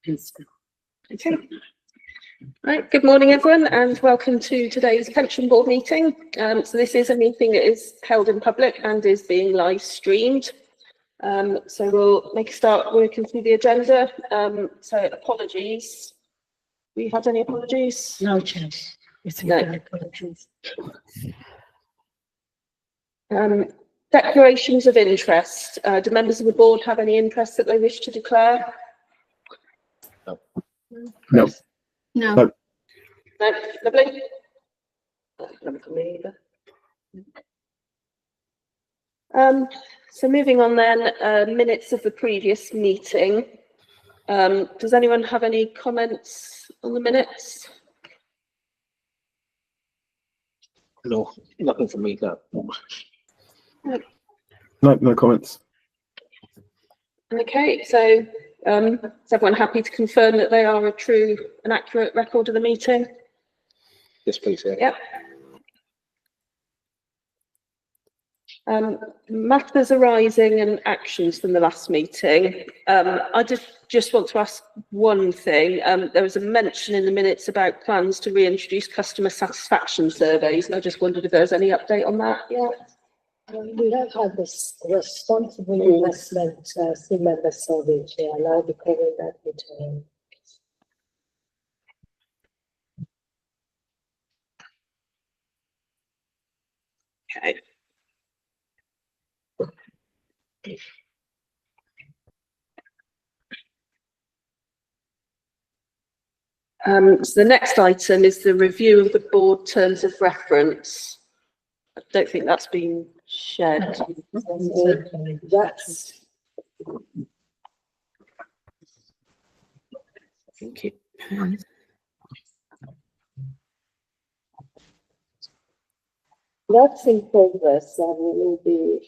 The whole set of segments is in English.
Okay. Right, good morning everyone and welcome to today's pension board meeting. So this is a meeting that is held in public and is being live streamed. So we'll make a start working through the agenda. So apologies. We had any apologies? No, Chair. No. Apologies. Declarations of interest. Do members of the board have any interest that they wish to declare? No. No. No, lovely. None for me either. So moving on then, minutes of the previous meeting. Does anyone have any comments on the minutes? No, nothing from me. No comments. Okay, so is everyone happy to confirm that they are a true and accurate record of the meeting? Yes, please. Yeah. Yep. Matters arising and actions from the last meeting. I just want to ask one thing. There was a mention in the minutes about plans to reintroduce customer satisfaction surveys, and I just wondered if there's any update on that yet. We have had this responsible investment team member survey, Chair, and I'll be covering that later. Okay. So the next item is the review of the board terms of reference. I don't think that's been shared. That's Thank you. in progress, and we will be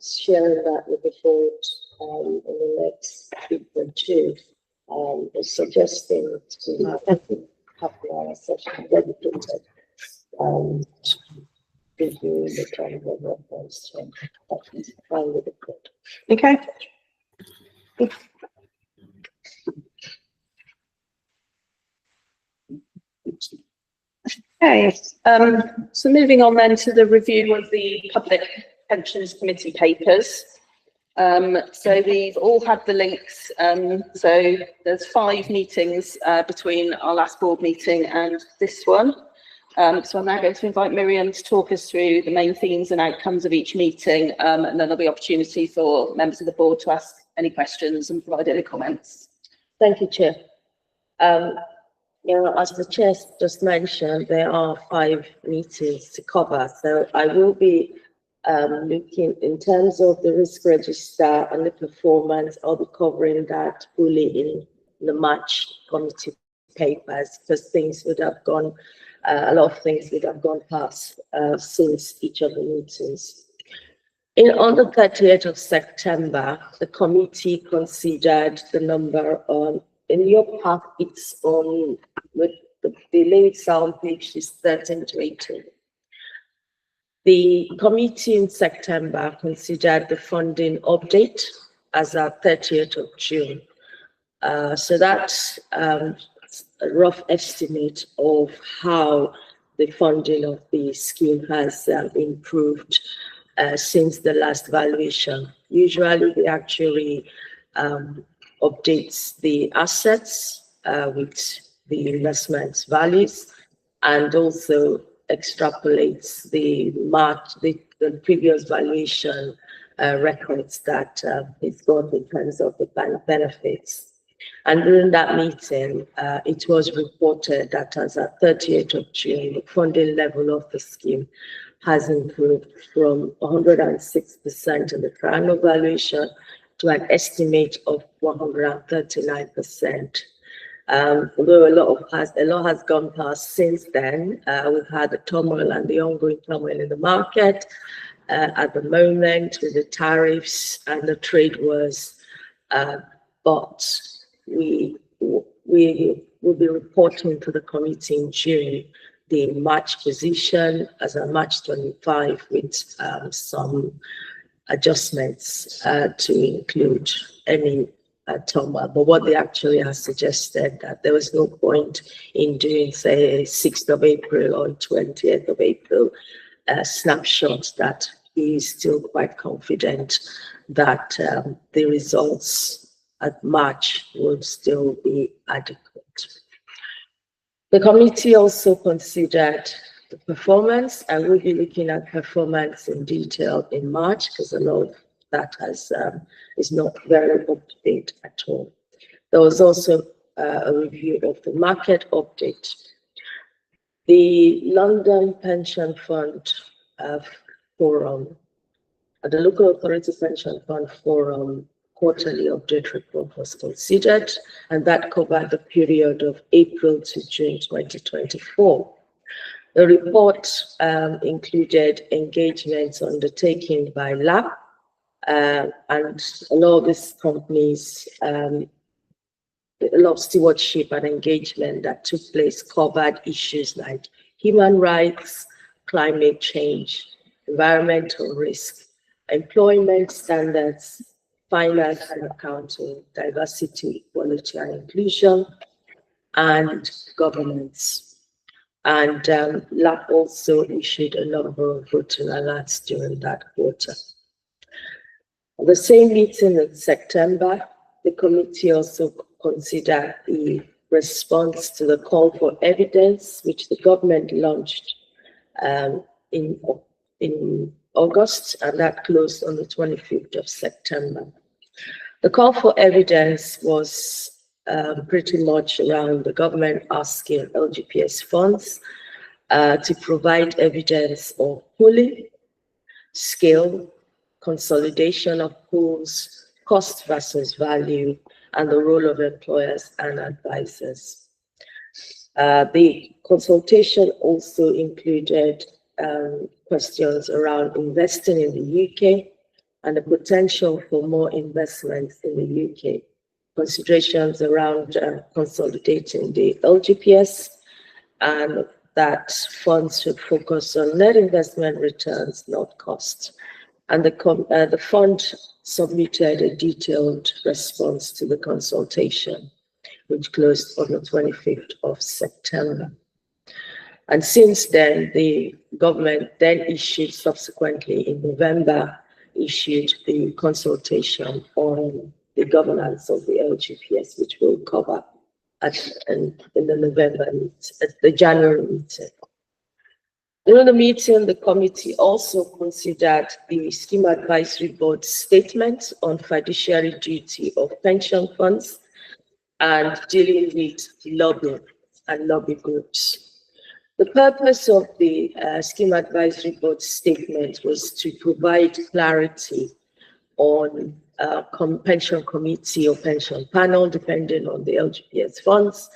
sharing that with the board in the next week or two. Suggesting to have a session dedicated to review the terms of reference. That is fine with the board. Okay. Okay, so moving on then to the review of the Public Pensions Committee papers. So we've all had the links. So there's 5 meetings between our last board meeting and this one. So I'm now going to invite Miriam to talk us through the main themes and outcomes of each meeting, and then there'll be opportunity for members of the board to ask any questions and provide any comments. Thank you, Chair. As the Chair just mentioned, there are 5 meetings to cover. So I will be looking in terms of the risk register and the performance. I'll be covering that fully in the March committee papers, because things would have gone, a lot of things would have gone past since each of the meetings. On the 30th of September, the committee considered the number on, in your pack, it's on, with the links are on pages 13 to 18. The committee in September considered the funding update as at 30th of June. So that's a rough estimate of how the funding of the scheme has improved since the last valuation. Usually the actuary updates the assets with the investment values, and also extrapolates the previous valuation records that it's got in terms of the benefits. And during that meeting, it was reported that as at 30th of June, the funding level of the scheme has improved from 106% in the triennial valuation to an estimate of 139%. Although a lot has gone past since then. We've had the turmoil and the ongoing turmoil in the market at the moment with the tariffs and the trade wars, but we will be reporting to the committee in June the March position as a March 25 with some adjustments to include any turmoil. But what they actually have suggested that there was no point in doing, say, 6th of April or 20th of April snapshot, that he is still quite confident that the results at March will still be adequate. The committee also considered the performance. I will be looking at performance in detail in March because a lot of that is not very up to date at all. There was also a review of the market update. The London Pension Fund Forum, the Local Authority Pension Fund Forum quarterly update report was considered, and that covered the period of April to June 2024. The report included engagements undertaken by LAP, and a lot of these companies, a lot of stewardship and engagement that took place covered issues like human rights, climate change, environmental risk, employment standards, finance and accounting, diversity, equality and inclusion, and governance. And LAP also issued a number of voting alerts during that quarter. At the same meeting in September, the committee also considered the response to the call for evidence, which the government launched in August, and that closed on the 25th of September. The call for evidence was pretty much around the government asking LGPS funds to provide evidence of pooling, scale, consolidation of pools, cost versus value, and the role of employers and advisors. The consultation also included questions around investing in the UK and the potential for more investments in the UK, considerations around consolidating the LGPS, and that funds should focus on net investment returns, not cost. And the fund submitted a detailed response to the consultation, which closed on the 25th of September. And since then, the government then issued, subsequently in November, issued the consultation on the governance of the LGPS, which we'll cover in the November meeting, at the January meeting. In the meeting, the committee also considered the Scheme Advisory Board statement on fiduciary duty of pension funds and dealing with lobbying and lobby groups. The purpose of the Scheme Advisory Board statement was to provide clarity on pension committee or pension panel, depending on the LGPS funds,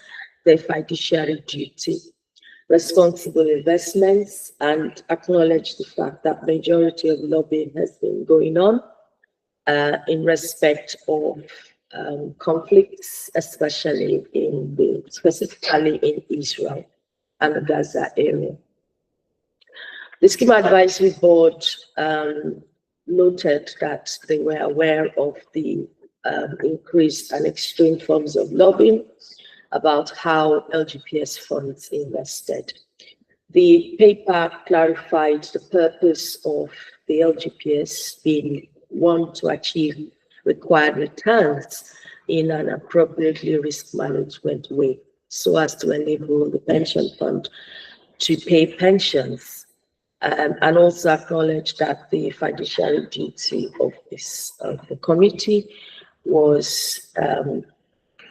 their fiduciary duty, responsible investments, and acknowledge the fact that majority of lobbying has been going on in respect of conflicts, especially specifically in Israel and the Gaza area. The Scheme Advisory Board noted that they were aware of the increased and extreme forms of lobbying about how LGPS funds invested. The paper clarified the purpose of the LGPS being one, to achieve required returns in an appropriately risk management way, so as to enable the pension fund to pay pensions, and also acknowledge that the fiduciary duty of the committee was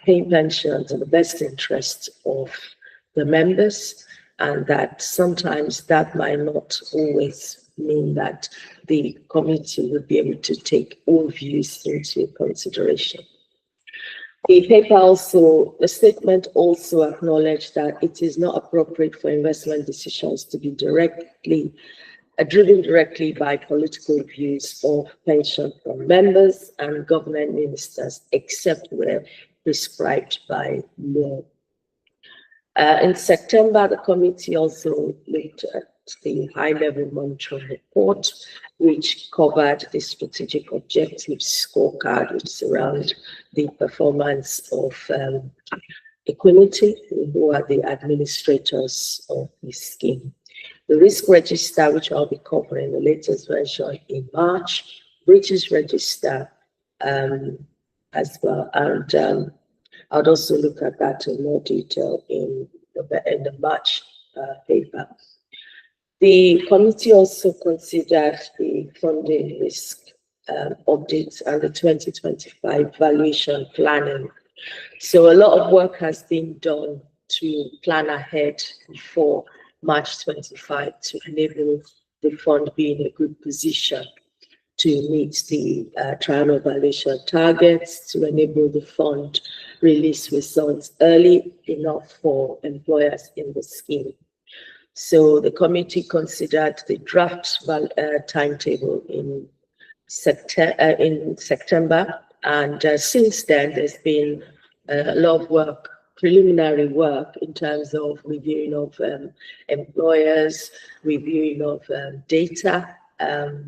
paying pensions in the best interest of the members, and that sometimes that might not always mean that the committee would be able to take all views into consideration. The statement also acknowledged that it is not appropriate for investment decisions to be driven directly by political views of pension fund members and government ministers, except where prescribed by law. In September, the committee also looked at the high-level monitoring report, which covered the strategic objectives scorecard, which is around the performance of Equiniti, who are the administrators of the scheme. The risk register, which I'll be covering the latest version in March, British register as well, and I'd also look at that in more detail in the March paper. The committee also considered the funding risk updates and the 2025 valuation planning. So a lot of work has been done to plan ahead before March 25 to enable the fund be in a good position to meet the triennial valuation targets, to enable the fund release results early enough for employers in the scheme. So the committee considered the draft timetable in September, and since then there's been a lot of work, preliminary work in terms of reviewing of employers, reviewing of data,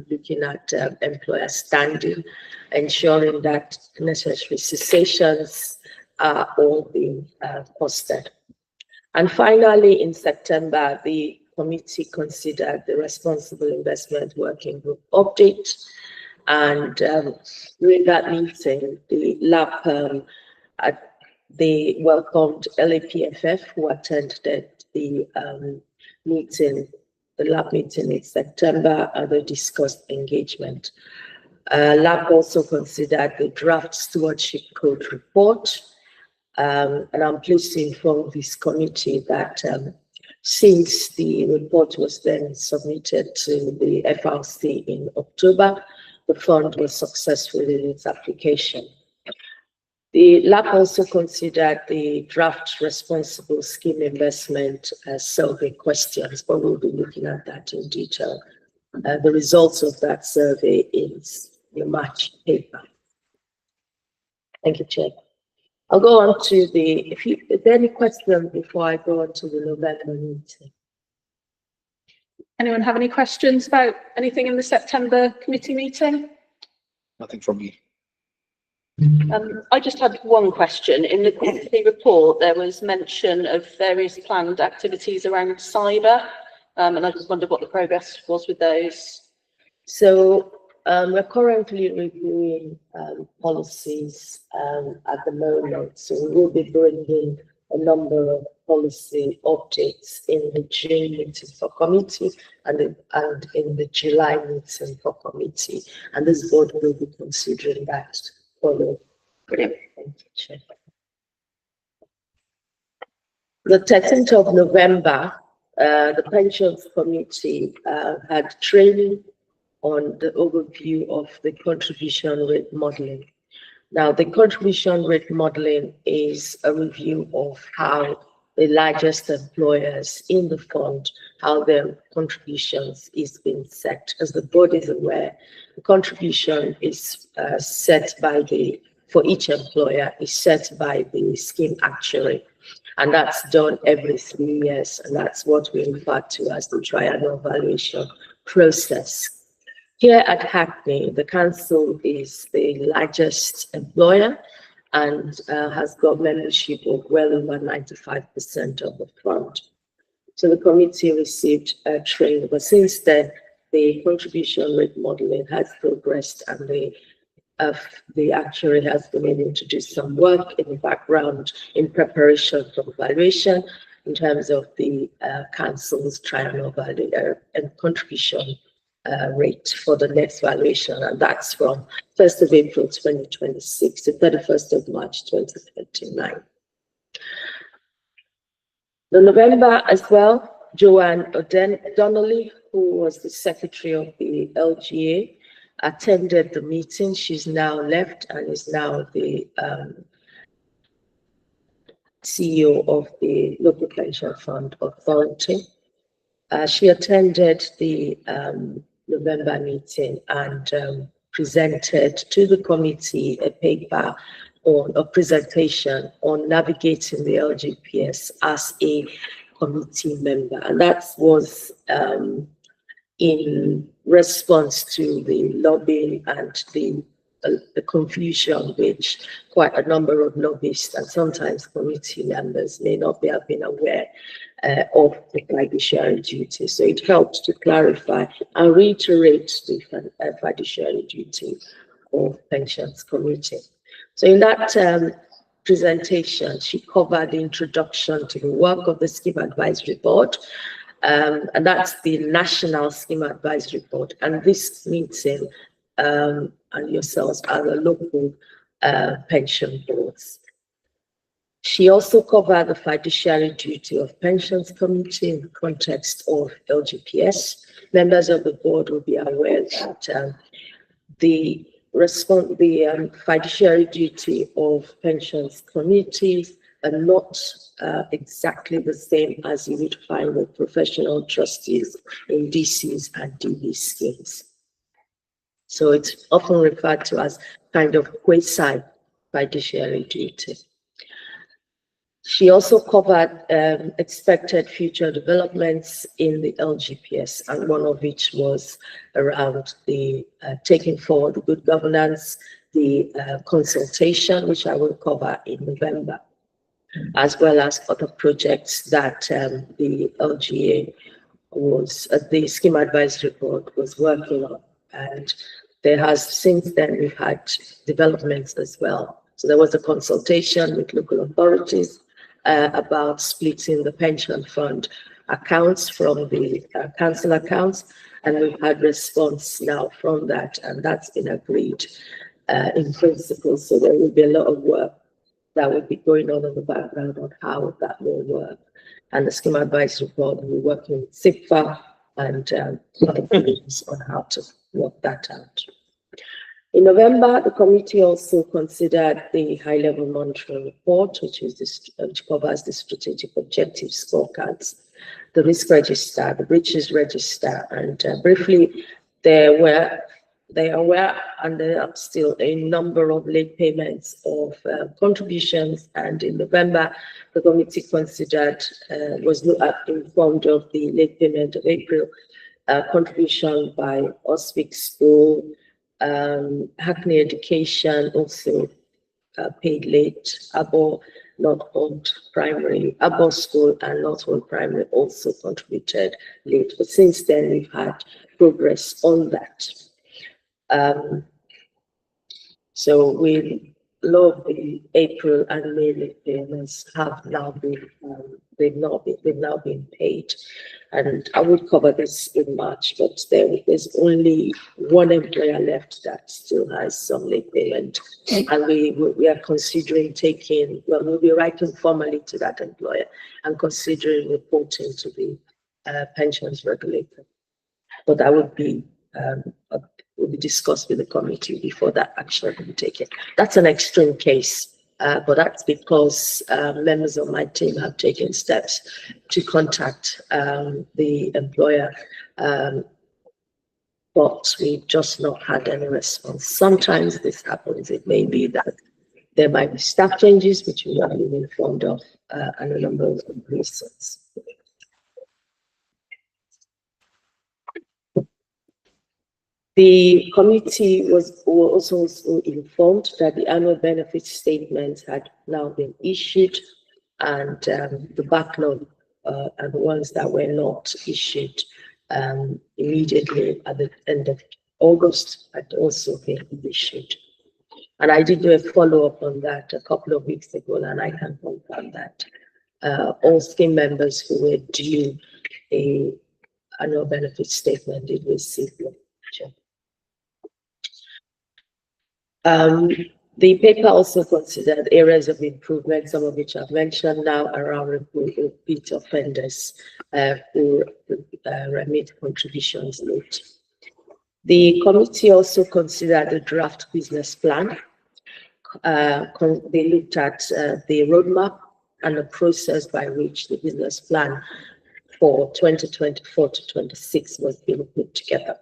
looking at employer standing, ensuring that necessary cessations are all being posted. And finally, in September, the committee considered the Responsible Investment Working Group update. And during that meeting, the LAP, they welcomed LAPFF, who attended the meeting, the LAP meeting in September, and they discussed engagement. LAP also considered the draft stewardship code report. And I'm pleased to inform this committee that since the report was then submitted to the FRC in October, the fund was successful in its application. The LAP also considered the draft responsible scheme investment survey questions, but we'll be looking at that in detail. The results of that survey is the March paper. Thank you, Chair. I'll go on to the, is there any questions before I go on to the November meeting? Anyone have any questions about anything in the September committee meeting? Nothing from me. I just had one question. In the committee report, there was mention of various planned activities around cyber, and I just wondered what the progress was with those. So we're currently reviewing policies at the moment. So we will be bringing a number of policy updates in the June meeting for committee and in the July meeting for committee. And this board will be considering that. Brilliant. Thank you, Chair. The 13th of November, the Pensions Committee had training on the overview of the contribution rate modeling. Now, the contribution rate modeling is a review of how the largest employers in the fund, how their contributions is being set. As the board is aware, the contribution is set by for each employer is set by the scheme actuary. And that's done every 3 years. And that's what we refer to as the triennial valuation process. Here at Hackney, the council is the largest employer and has got membership of well over 95% of the fund. So the committee received training, but since then, the contribution rate modeling has progressed and the actuary has been able to do some work in the background in preparation for valuation in terms of the council's triennial value and contribution rate for the next valuation, and that's from 1st of April 2026 to 31st of March 2029. In November as well, Joanne Donnelly, who was the secretary of the LGA, attended the meeting. She's now left and is now the CEO of the Local Pension Fund Authority. She attended the November meeting and presented to the committee a paper on a presentation on navigating the LGPS as a committee member, and that was in response to the lobbying and the confusion which quite a number of lobbyists and sometimes committee members may not have been aware of the fiduciary duty. So it helped to clarify and reiterate the fiduciary duty of Pensions Committee. So in that presentation, she covered the introduction to the work of the Scheme Advisory Board, and that's the National Scheme Advisory Board, and this meeting and yourselves are the local pension boards. She also covered the fiduciary duty of Pensions Committee in the context of LGPS. Members of the board will be aware that the fiduciary duty of Pensions Committees are not exactly the same as you would find with professional trustees in DCs and DB schemes. So it's often referred to as kind of quasi-fiduciary duty. She also covered expected future developments in the LGPS, and one of which was around the taking forward the good governance, the consultation, which I will cover in November, as well as other projects that the LGA was, the Scheme Advisory Board was working on. And there has, since then, we've had developments as well. So there was a consultation with local authorities about splitting the pension fund accounts from the council accounts, and we've had response now from that, and that's been agreed in principle. So there will be a lot of work that will be going on in the background on how that will work. And the Scheme Advisory Board will be working with SIGFA and other groups on how to work that out. In November, the committee also considered the high-level monitoring report, which covers the strategic objective scorecards, the risk register, the breaches register, and briefly, there were and there are still a number of late payments of contributions. And in November, the committee considered was informed of the late payment of April contribution by Oswick School. Hackney Education also paid late. Abo Northwold Primary, Abo School and Northwold Primary also contributed late. But since then, we've had progress on that. So we love the April and May late payments have now been they've now been paid. And I would cover this in March, but there's only one employer left that still has some late payment. And we are considering taking, well, we'll be writing formally to that employer and considering reporting to the pensions regulator. But that would be will be discussed with the committee before that action can be taken. That's an extreme case. But that's because members of my team have taken steps to contact the employer, but we've just not had any response. Sometimes this happens. It may be that there might be staff changes, which we have been informed of, and a number of reasons. The committee was also informed that the annual benefit statements had now been issued, and the backlog and the ones that were not issued immediately at the end of August had also been issued. And I did do a follow-up on that a couple of weeks ago, and I can confirm that all scheme members who were due a annual benefit statement did receive them. The paper also considered areas of improvement, some of which I've mentioned now, around repeat offenders who remit contributions late. The committee also considered the draft business plan. They looked at the roadmap and the process by which the business plan for 2024 to 26 was being put together.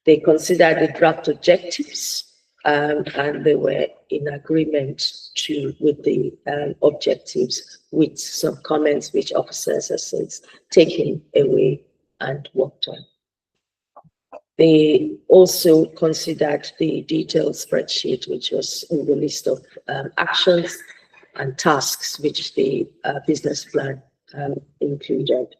They considered the draft objectives and they were in agreement with the objectives, with some comments which officers have since taken away and worked on. They also considered the detailed spreadsheet, which was in the list of actions and tasks which the business plan included.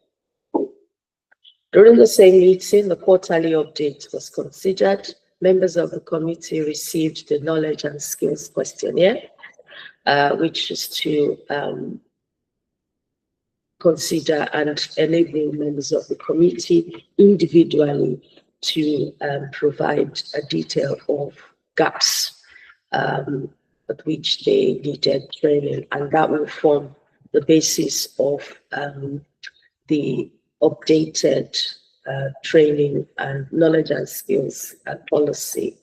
During the same meeting, the quarterly update was considered. Members of the committee received the knowledge and skills questionnaire, which is to consider and enable members of the committee individually to provide a detail of gaps at which they needed training, and that will form the basis of the updated training and knowledge and skills policy,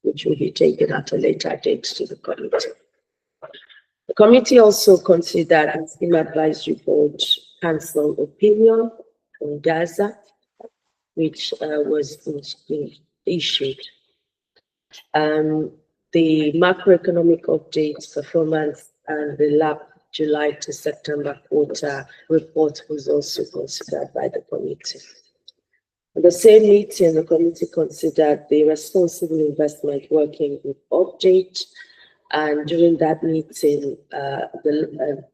which will be taken at a later date to the committee. The committee also considered the Scheme Advisory Board Council opinion on Gaza, which was issued. The macroeconomic updates, performance, and the LAP July to September quarter report was also considered by the committee. At the same meeting, the committee considered the responsible investment working group update, and during that meeting, the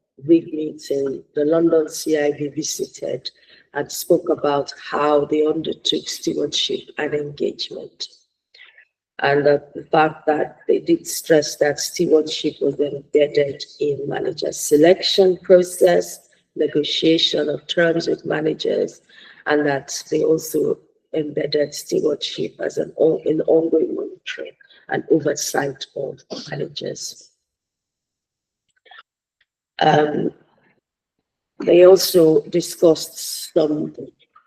London CIB visited and spoke about how they undertook stewardship and engagement. And the fact that they did stress that stewardship was embedded in manager selection process, negotiation of terms with managers, and that they also embedded stewardship as an ongoing monitoring and oversight of managers. They also discussed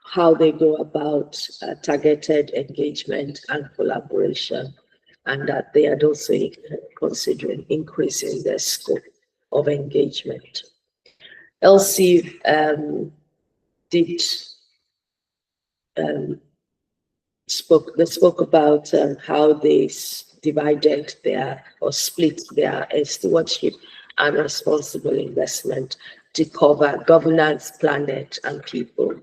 how they go about targeted engagement and collaboration, and that they had also considering increasing their scope of engagement. LC spoke about how they divided or split their stewardship and responsible investment to cover governance, planet, and people.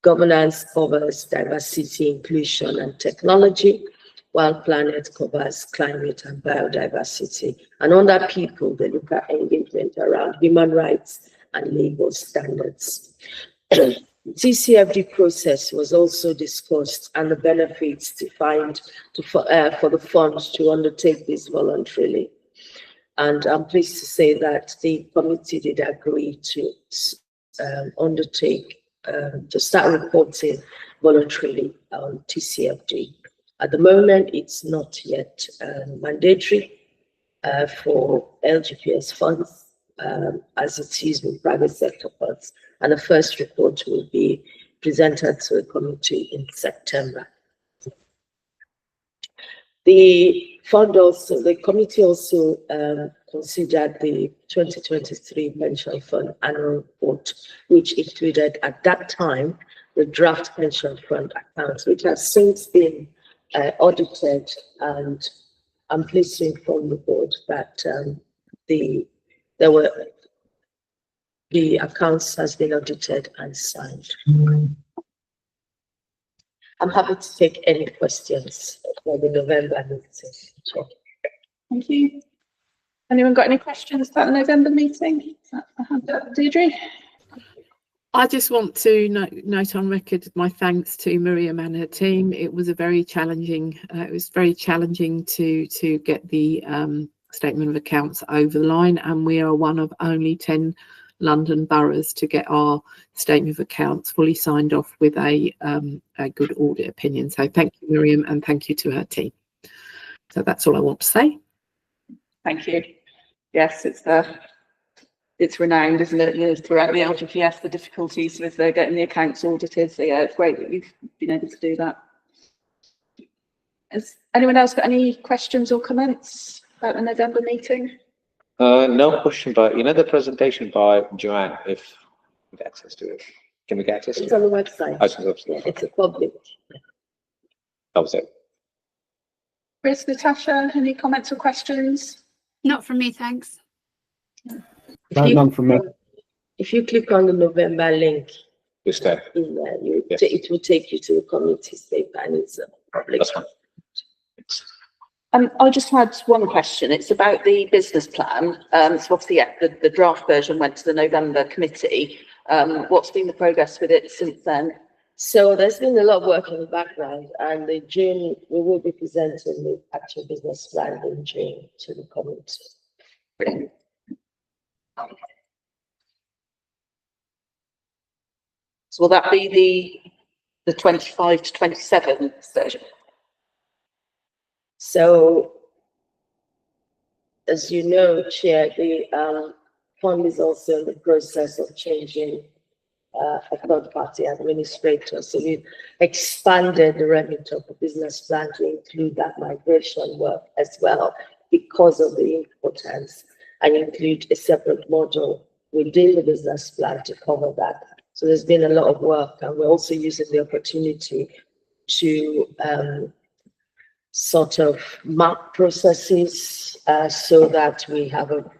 Governance covers diversity, inclusion, and technology, while planet covers climate and biodiversity. And under people, they look at engagement around human rights and labor standards. TCFD process was also discussed, and the benefits defined for the funds to undertake this voluntarily. And I'm pleased to say that the committee did agree to undertake to start reporting voluntarily on TCFD. At the moment, it's not yet mandatory for LGPS funds, as it is with private sector funds. And the first report will be presented to the committee in September. The committee also considered the 2023 Pension Fund annual report, which included at that time the draft pension fund accounts, which has since been audited, and I'm pleased to inform the board that the accounts has been audited and signed. I'm happy to take any questions for the November meeting. Sure. Thank you. Anyone got any questions about the November meeting? Deirdre? I just want to note on record my thanks to Miriam and her team. It was a very challenging. To get the statement of accounts over the line, and we are one of only 10 London boroughs to get our statement of accounts fully signed off with a good audit opinion. So thank you, Miriam, and thank you to her team. So that's all I want to say. Thank you. Yes, it's renowned, isn't it, throughout the LGPS, the difficulties with getting the accounts audited. So yeah, it's great that you've been able to do that. Has anyone else got any questions or comments about the November meeting? No question, but the presentation by Joanne, if we have access to it. Can we get access to it? It's on the website. Oh, it's on the website. It's a public. That was it. Chris, Natasha, any comments or questions? Not from me, thanks. None from me. If you click on the November link, We stay. Yes. it will take you to the committee's paper and it's a public. That's fine. I just had one question. It's about the business plan. So obviously, yeah, the draft version went to the November committee. What's been the progress with it since then? So there's been a lot of work in the background, and in June, we will be presenting the actual business plan in June to the committee. So will that be the 25 to 27 version? So, as you know, Chair, the fund is also in the process of changing a third-party administrator. So we've expanded the remit of the business plan to include that migration work as well because of the importance, and include a separate module within the business plan to cover that. So there's been a lot of work, and we're also using the opportunity to sort of map processes so that we have a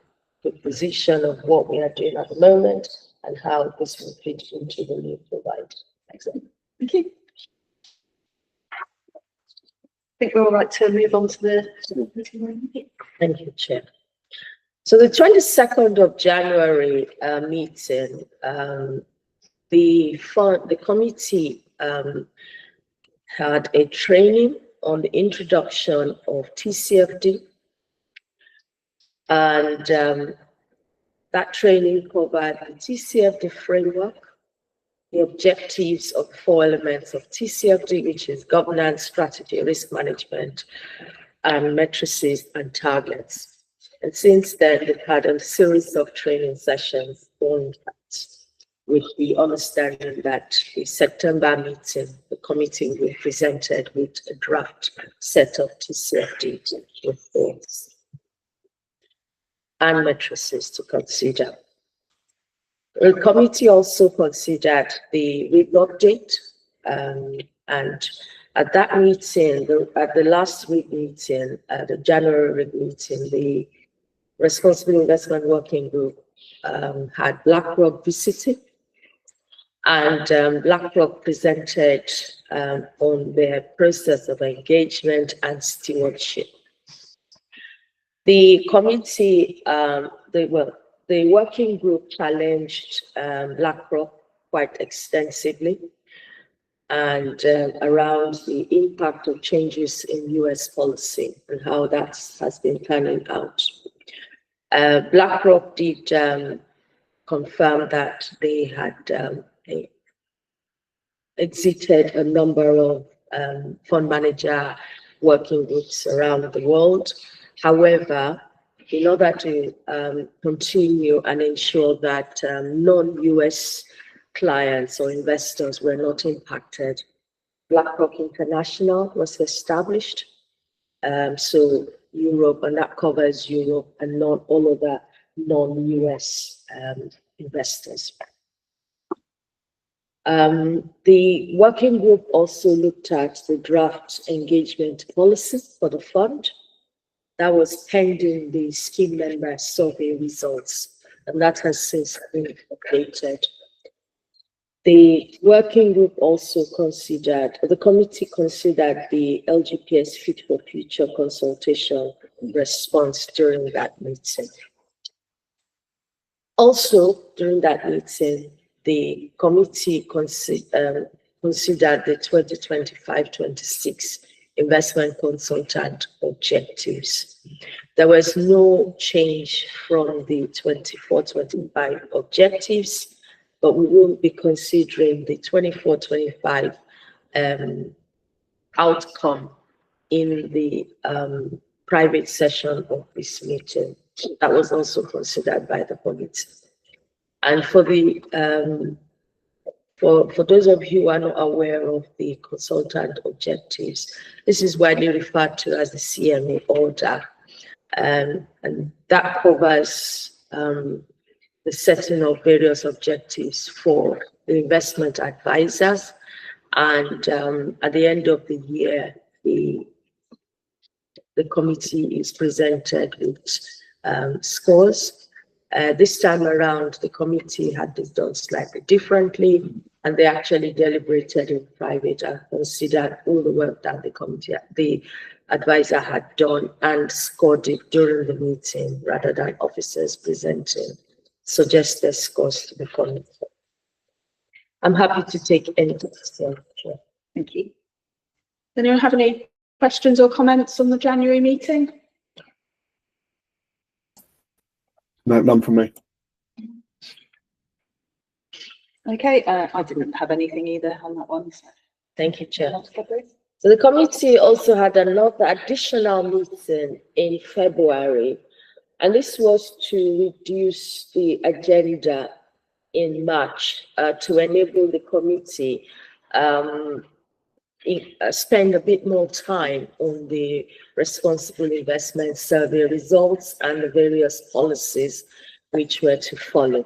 good position of what we are doing at the moment and how this will fit into the new provide. Excellent. Thank you. I think we're all right to move on to the. Thank you, Chair. So the 22nd of January meeting, the committee had a training on the introduction of TCFD, and that training covered the TCFD framework, the objectives of the 4 elements of TCFD, which is governance, strategy, risk management, and matrices and targets. And since then, we've had a series of training sessions on that, with the understanding that the September meeting, the committee will be presented with a draft set of TCFD reports and matrices to consider. The committee also considered the week update, and at that meeting, at the last week meeting, the January meeting, the Responsible Investment Working Group had BlackRock visiting, and BlackRock presented on their process of engagement and stewardship. The committee, the working group challenged BlackRock quite extensively, and around the impact of changes in US policy and how that has been panning out. BlackRock did confirm that they had exited a number of fund manager working groups around the world. However, in order to continue and ensure that non-US clients or investors were not impacted, BlackRock International was established. So Europe, and that covers Europe and not all other non-US investors. The working group also looked at the draft engagement policy for the fund. That was pending the scheme member survey results, and that has since been updated. The working group also considered, the committee considered the LGPS Fit for Future consultation response during that meeting. Also, during that meeting, the committee considered the 2025-26 investment consultant objectives. There was no change from the 24-25 objectives, but we will be considering the 24-25 outcome in the private session of this meeting. That was also considered by the committee. And for the for those of you who are not aware of the consultant objectives, this is widely referred to as the CMA order, and that covers the setting of various objectives for the investment advisors, and at the end of the year, the the committee is presented with scores. This time around, the committee had this done slightly differently, and they actually deliberated in private and considered all the work that the advisor had done and scored it during the meeting rather than officers presenting suggested scores to the committee. I'm happy to take any questions. Thank you. Does anyone have any questions or comments on the January meeting? No, none from me. Okay, I didn't have anything either on that one. So. Thank you, Chair. So the committee also had another additional meeting in February, and this was to reduce the agenda in March to enable the committee spend a bit more time on the responsible investment survey results and the various policies which were to follow.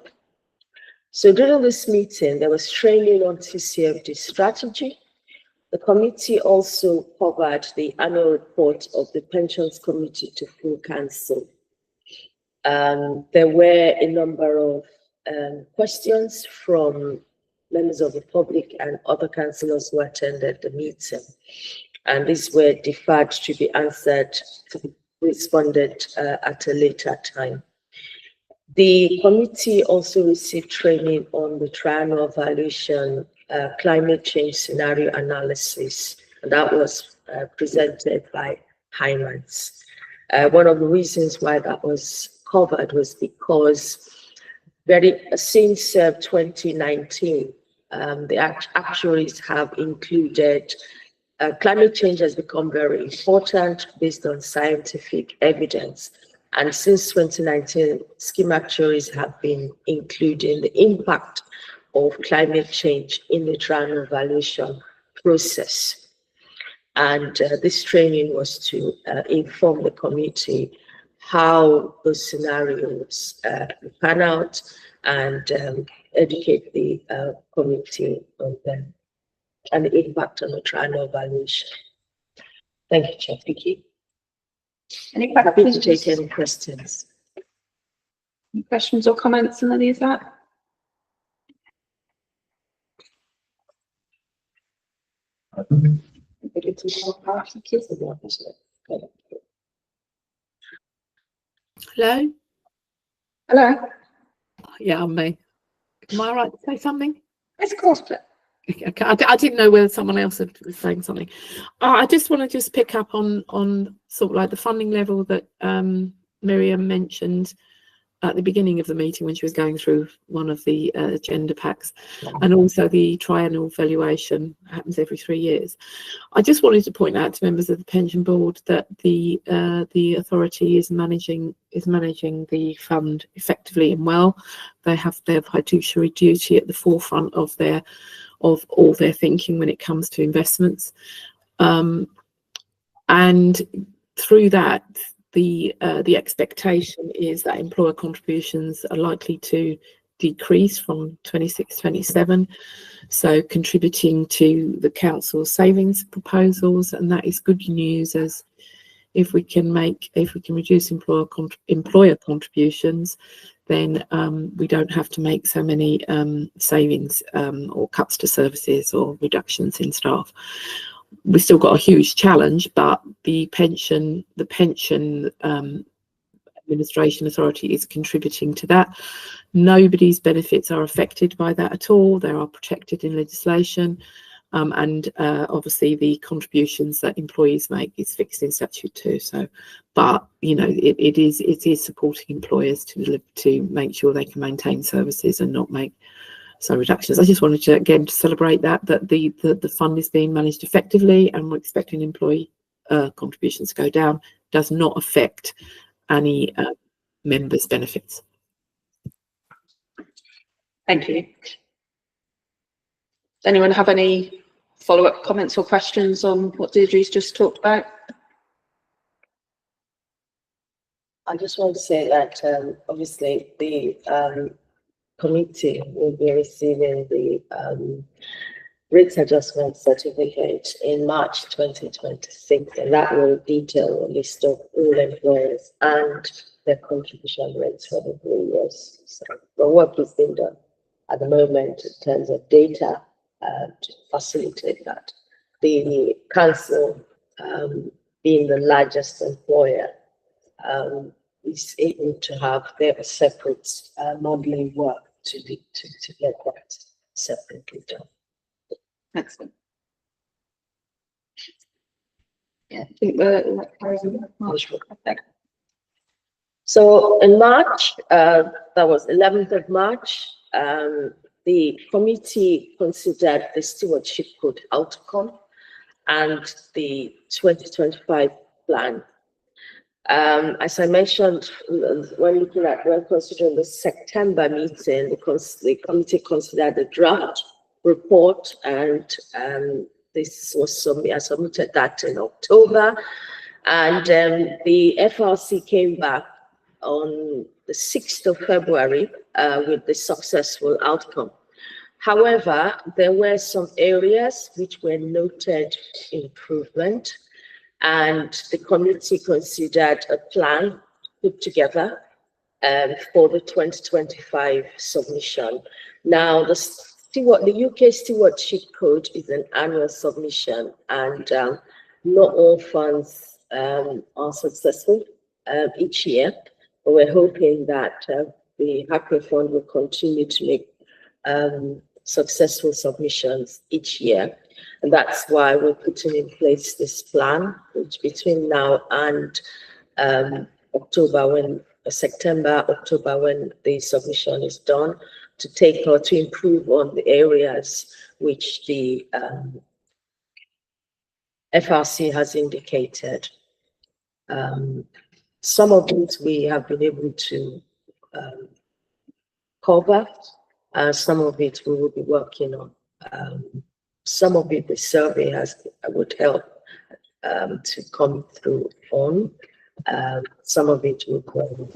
So during this meeting, there was training on TCFD strategy. The committee also covered the annual report of the Pensions Committee to full council. There were a number of questions from members of the public and other councillors who attended the meeting, and these were deferred to be answered, to be responded at a later time. The committee also received training on the triennial valuation, climate change scenario analysis, and that was presented by Hymans. One of the reasons why that was covered was because since 2019, the actuaries have included climate change has become very important based on scientific evidence. And since 2019, scheme actuaries have been including the impact of climate change in the triennial valuation process. And this training was to inform the committee how those scenarios pan out and educate the committee on them and the impact on the triennial valuation. Thank you, Chair. Thank you. Any Happy questions? to take any questions. Any questions or comments on any of that? Hello? Hello. Yeah, I'm me. Am I right to say something? Yes, of course. Okay, I didn't know whether someone else was saying something. I just want to pick up on sort of like the funding level that Miriam mentioned at the beginning of the meeting when she was going through one of the agenda packs, and also the triennial valuation happens every 3 years. I just wanted to point out to members of the pension board that the authority is managing the fund effectively and well. They have their fiduciary duty at the forefront of all their thinking when it comes to investments, and through that, the expectation is that employer contributions are likely to decrease from 26-27, so contributing to the council's savings proposals, and that is good news, as if we can reduce employer contributions, then we don't have to make so many savings or cuts to services or reductions in staff. We've still got a huge challenge, but the pension administration authority is contributing to that. Nobody's benefits are affected by that at all. They are protected in legislation, and obviously the contributions that employees make is fixed in statute too. So, but you know, it is supporting employers to make sure they can maintain services and not make some reductions. I just wanted to again to celebrate that the fund is being managed effectively, and we're expecting employee contributions to go down. Does not affect any members' benefits. Thank you. Does anyone have any follow-up comments or questions on what Deirdre's just talked about? I just want to say that obviously the committee will be receiving the rate adjustment certificate in March 2026, and that will detail a list of all employers and their contribution rates for the 3 years. So the work is being done at the moment in terms of data to facilitate that. The council, being the largest employer, is able to have their separate modeling work to get that separately done. Excellent. Yeah, I think that carries on. Okay. So in March, that was 11th of March, the committee considered the stewardship code outcome and the 2025 plan. As I mentioned, when considering the September meeting, the committee considered the draft report, and this was submitted that in October, and the FRC came back on the 6th of February with the successful outcome. However, there were some areas which were noted improvement, and the committee considered a plan put together for the 2025 submission. Now, the UK Stewardship Code is an annual submission, and not all funds are successful each year. But we're hoping that the Hackney Fund will continue to make successful submissions each year. And that's why we're putting in place this plan, which between now and September, October, when the submission is done, to take or to improve on the areas which the FRC has indicated. Some of it we have been able to cover, some of it we will be working on. Some of it the survey would help to come through on. Some of it will go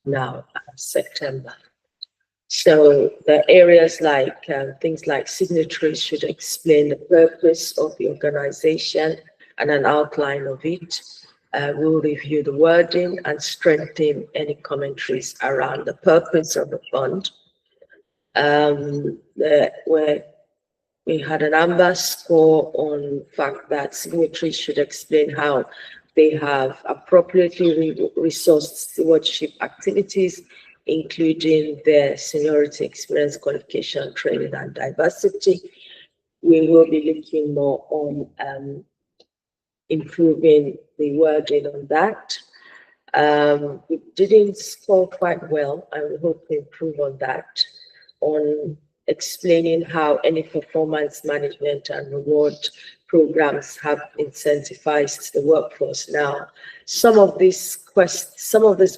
now September. So the areas like things like signatories should explain the purpose of the organization and an outline of it. We'll review the wording and strengthen any commentaries around the purpose of the fund. Where we had an amber score on the fact that signatories should explain how they have appropriately resourced stewardship activities, including their seniority, experience, qualification, training, and diversity. We will be looking more on improving the wording on that. We didn't score quite well, and we hope to improve on that, on explaining how any performance management and reward programs have incentivized the workforce. Now, some of these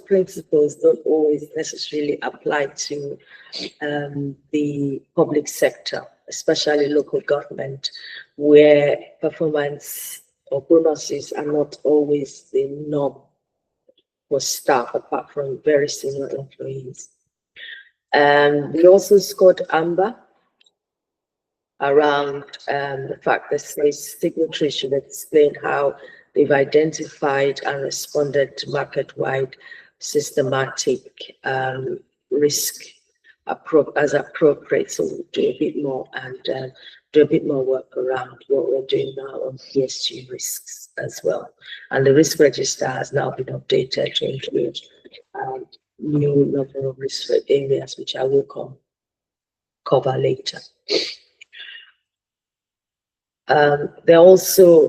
principles don't always necessarily apply to the public sector, especially local government, where performance or bonuses are not always the norm for staff, apart from very senior employees. We also scored amber around the fact that signatories should explain how they've identified and responded to market-wide systematic risk as appropriate. So we'll do a bit more and do a bit more work around what we're doing now on ESG risks as well. And the risk register has now been updated to include new number of risk areas, which I will cover later.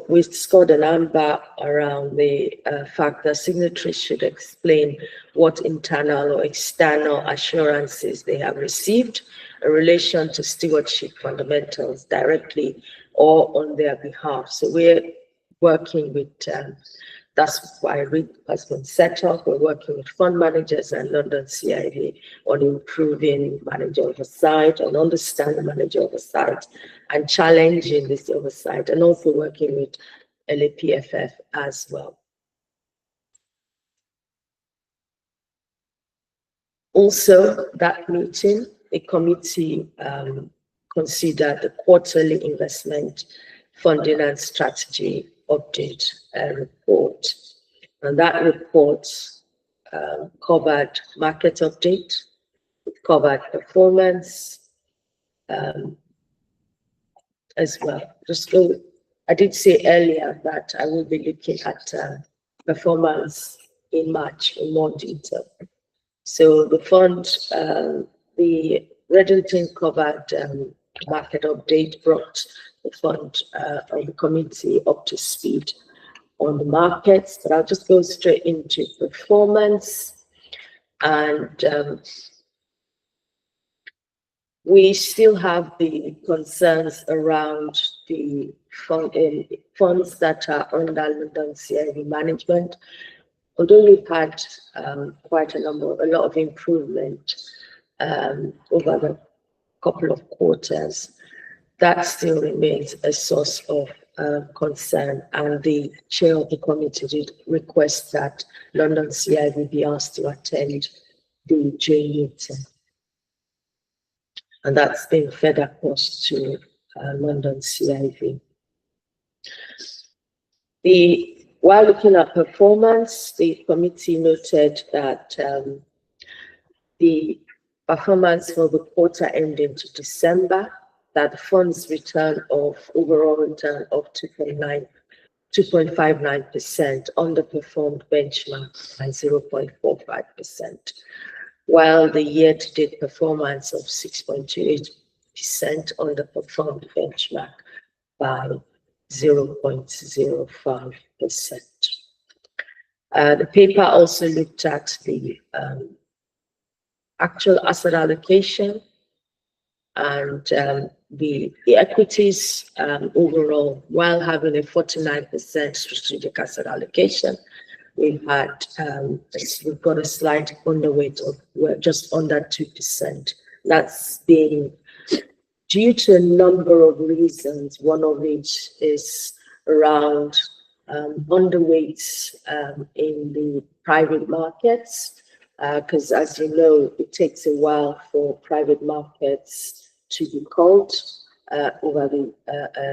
We scored an amber around the fact that signatories should explain what internal or external assurances they have received in relation to stewardship fundamentals directly or on their behalf. So we're working with, that's why REIT has been set up. We're working with fund managers and London CIB on improving manager oversight and understanding manager oversight and challenging this oversight, and also working with LAPFF as well. Also, that meeting, the committee consider the quarterly investment funding and strategy update report. And that report covered market update, it covered performance as well. I did say earlier that I will be looking at performance in March in more detail. So the fund, the Reddington covered market update, brought the fund or the committee up to speed on the markets, but I'll just go straight into performance. And we still have the concerns around the funds that are under London CIV management. Although we've had quite a lot of improvement over the couple of quarters, that still remains a source of concern. And the chair of the committee did request that London CIV be asked to attend the June meeting. And that's been fed across to London CIV. While looking at performance, the committee noted that the performance for the quarter ending to December, that the fund's overall return of 2.59% underperformed benchmark by 0.45%, while the year-to-date performance of 6.28% underperformed benchmark by 0.05%. The paper also looked at the actual asset allocation and the equities overall, while having a 49% strategic asset allocation. We've got a slight underweight of just under 2%. That's been due to a number of reasons, one of which is around underweights in the private markets, because as you know, it takes a while for private markets to be called over the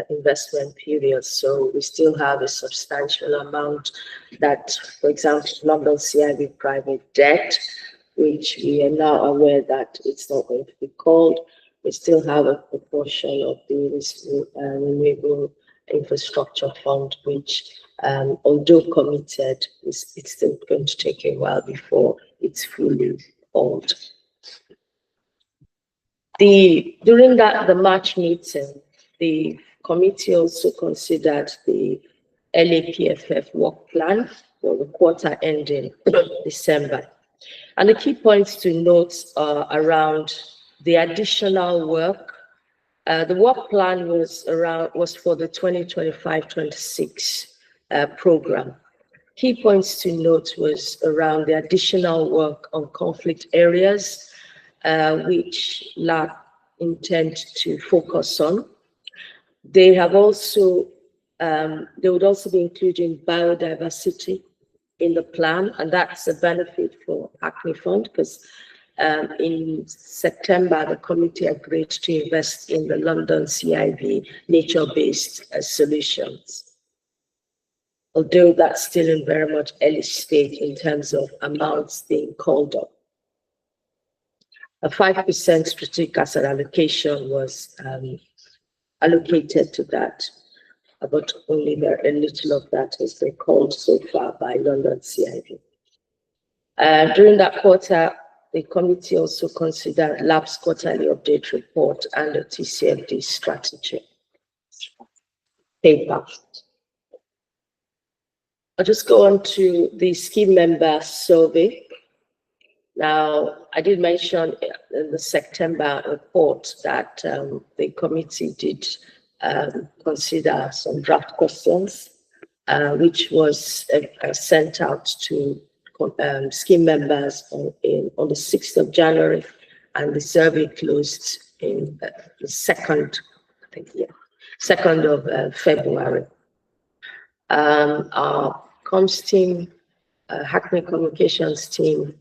investment period. So we still have a substantial amount that, for example, London CIV private debt, which we are now aware that it's not going to be called. We still have a proportion of the renewable infrastructure fund, which, although committed, it's still going to take a while before it's fully called. During the March meeting, the committee also considered the LAPFF work plan for the quarter ending December. And the key points to note are around the additional work. The work plan was for the 2025-26 program. Key points to note was around the additional work on conflict areas, which LAP intend to focus on. They have also, they would also be including biodiversity in the plan, and that's a benefit for Hackney Fund because in September, the committee agreed to invest in the London CIV nature-based solutions. Although that's still in very much early stage in terms of amounts being called up. A 5% strategic asset allocation was allocated to that, but only a little of that has been called so far by London CIV. During that quarter, the committee also considered LAP's quarterly update report and the TCFD strategy paper. I'll just go on to the scheme member survey. Now, I did mention in the September report that the committee did consider some draft questions, which was sent out to scheme members on the 6th of January, and the survey closed in the 2nd of February. Our comms team, Hackney Communications team,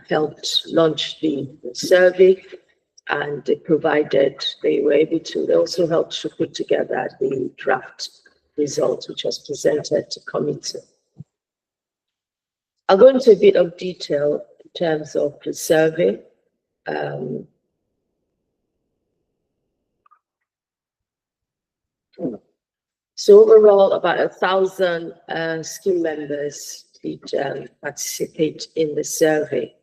helped launch the survey, and they were able to, they also helped to put together the draft results, which was presented to committee. I'll go into a bit of detail in terms of the survey. So overall, about 1,000 scheme members did participate in the survey,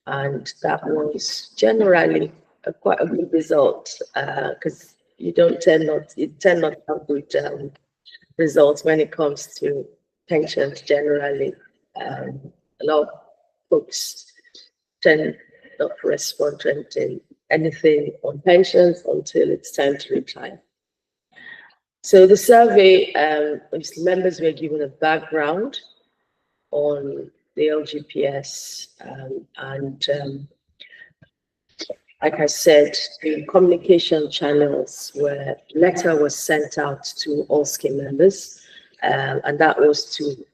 and that was generally quite a good result, because you tend not to have good results when it comes to pensions generally. A lot of folks tend not to respond to anything on pensions until it's time to retire. So the survey, members were given a background on the LGPS, and like I said, the communication channels where letter was sent out to all scheme members, and that was to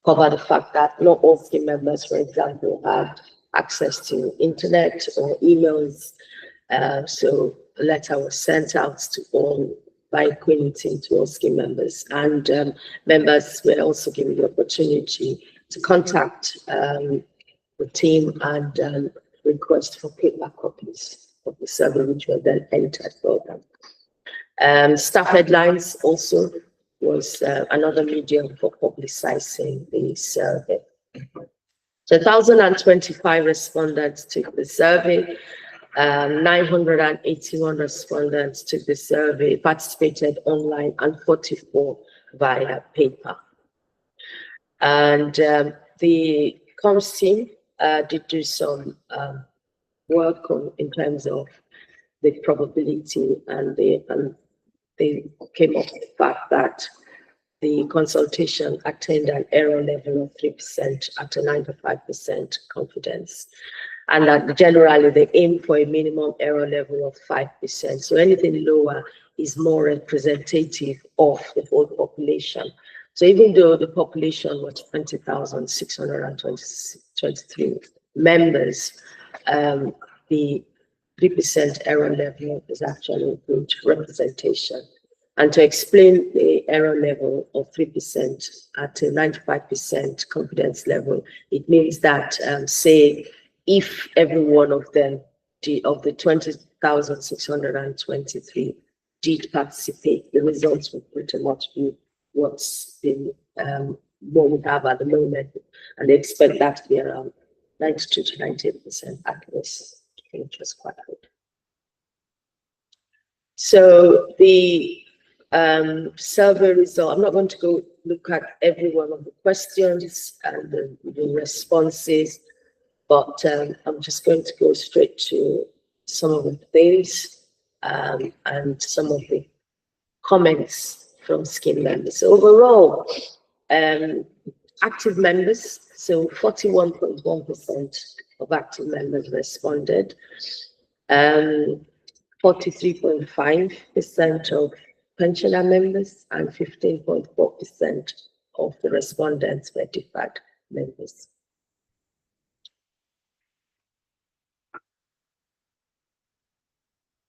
cover the fact that not all scheme members, for example, had access to internet or emails. So a letter was sent out to all by Equinity to all scheme members, and members were also given the opportunity to contact the team and request for paper copies of the survey, which were then entered for them. Staff headlines also was another medium for publicizing the survey. So 1,025 respondents took the survey. 981 respondents took the survey, participated online, and 44 via paper. And the comms team did do some work in terms of the probability, and they came up with the fact that the consultation attained an error level of 3% at a 95% confidence. And that generally they aim for a minimum error level of 5%. So anything lower is more representative of the whole population. So even though the population was 20,623 members, the 3% error level is actually a good representation. And to explain the error level of 3% at a 95% confidence level, it means that, say, if every one of them, of the 20,623 did participate, the results would pretty much be what we have at the moment. And they expect that to be around 92 to 98% accuracy, which was quite good. So the survey result, I'm not going to go look at every one of the questions and the responses, but I'm just going to go straight to some of the things and some of the comments from scheme members. So overall, active members, so 41.1% of active members responded, 43.5% of pensioner members, and 15.4% of the respondents were deferred members.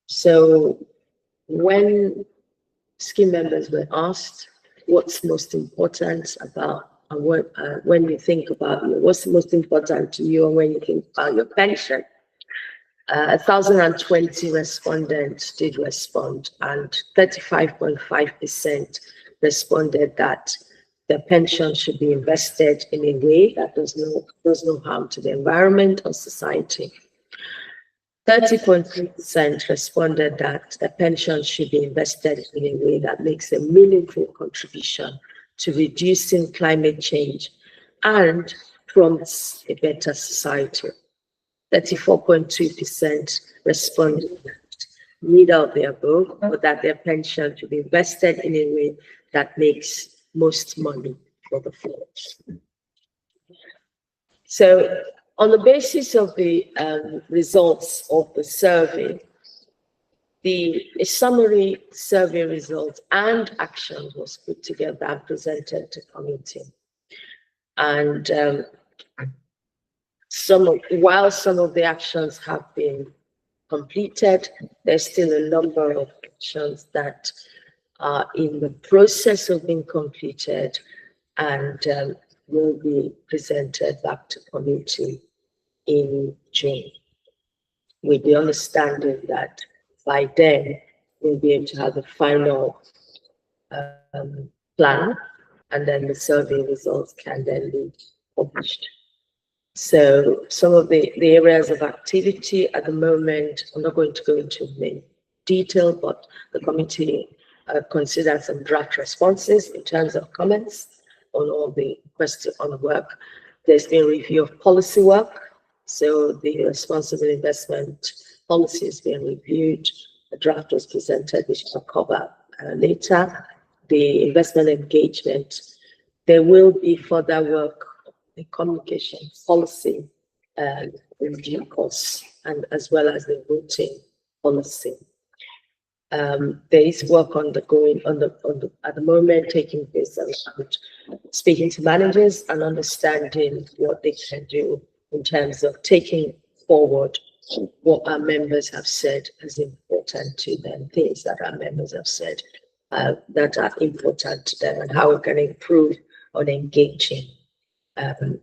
So when scheme members were asked what's most important about, when you think about what's most important to you, and when you think about your pension, 1,020 respondents did respond, and 35.5% responded that the pension should be invested in a way that does no harm to the environment or society. 30.3% responded that the pension should be invested in a way that makes a meaningful contribution to reducing climate change and promotes a better society. 34.2% responded that neither of the above, but that their pension should be invested in a way that makes most money for the funds. So on the basis of the results of the survey, a summary survey results and action was put together and presented to committee. And while some of the actions have been completed, there's still a number of actions that are in the process of being completed and will be presented back to committee in June, with the understanding that by then we'll be able to have the final plan, and then the survey results can then be published. So some of the areas of activity at the moment, I'm not going to go into the detail, but the committee considered some draft responses in terms of comments on all the questions on the work. There's been a review of policy work. So the responsible investment policy has been reviewed. The draft was presented, which I'll cover later. The investment engagement, there will be further work, the communication policy review course, and as well as the voting policy. There is work undergoing at the moment, taking place around speaking to managers and understanding what they can do in terms of taking forward what our members have said is important to them, things that our members have said that are important to them, and how we can improve on engaging and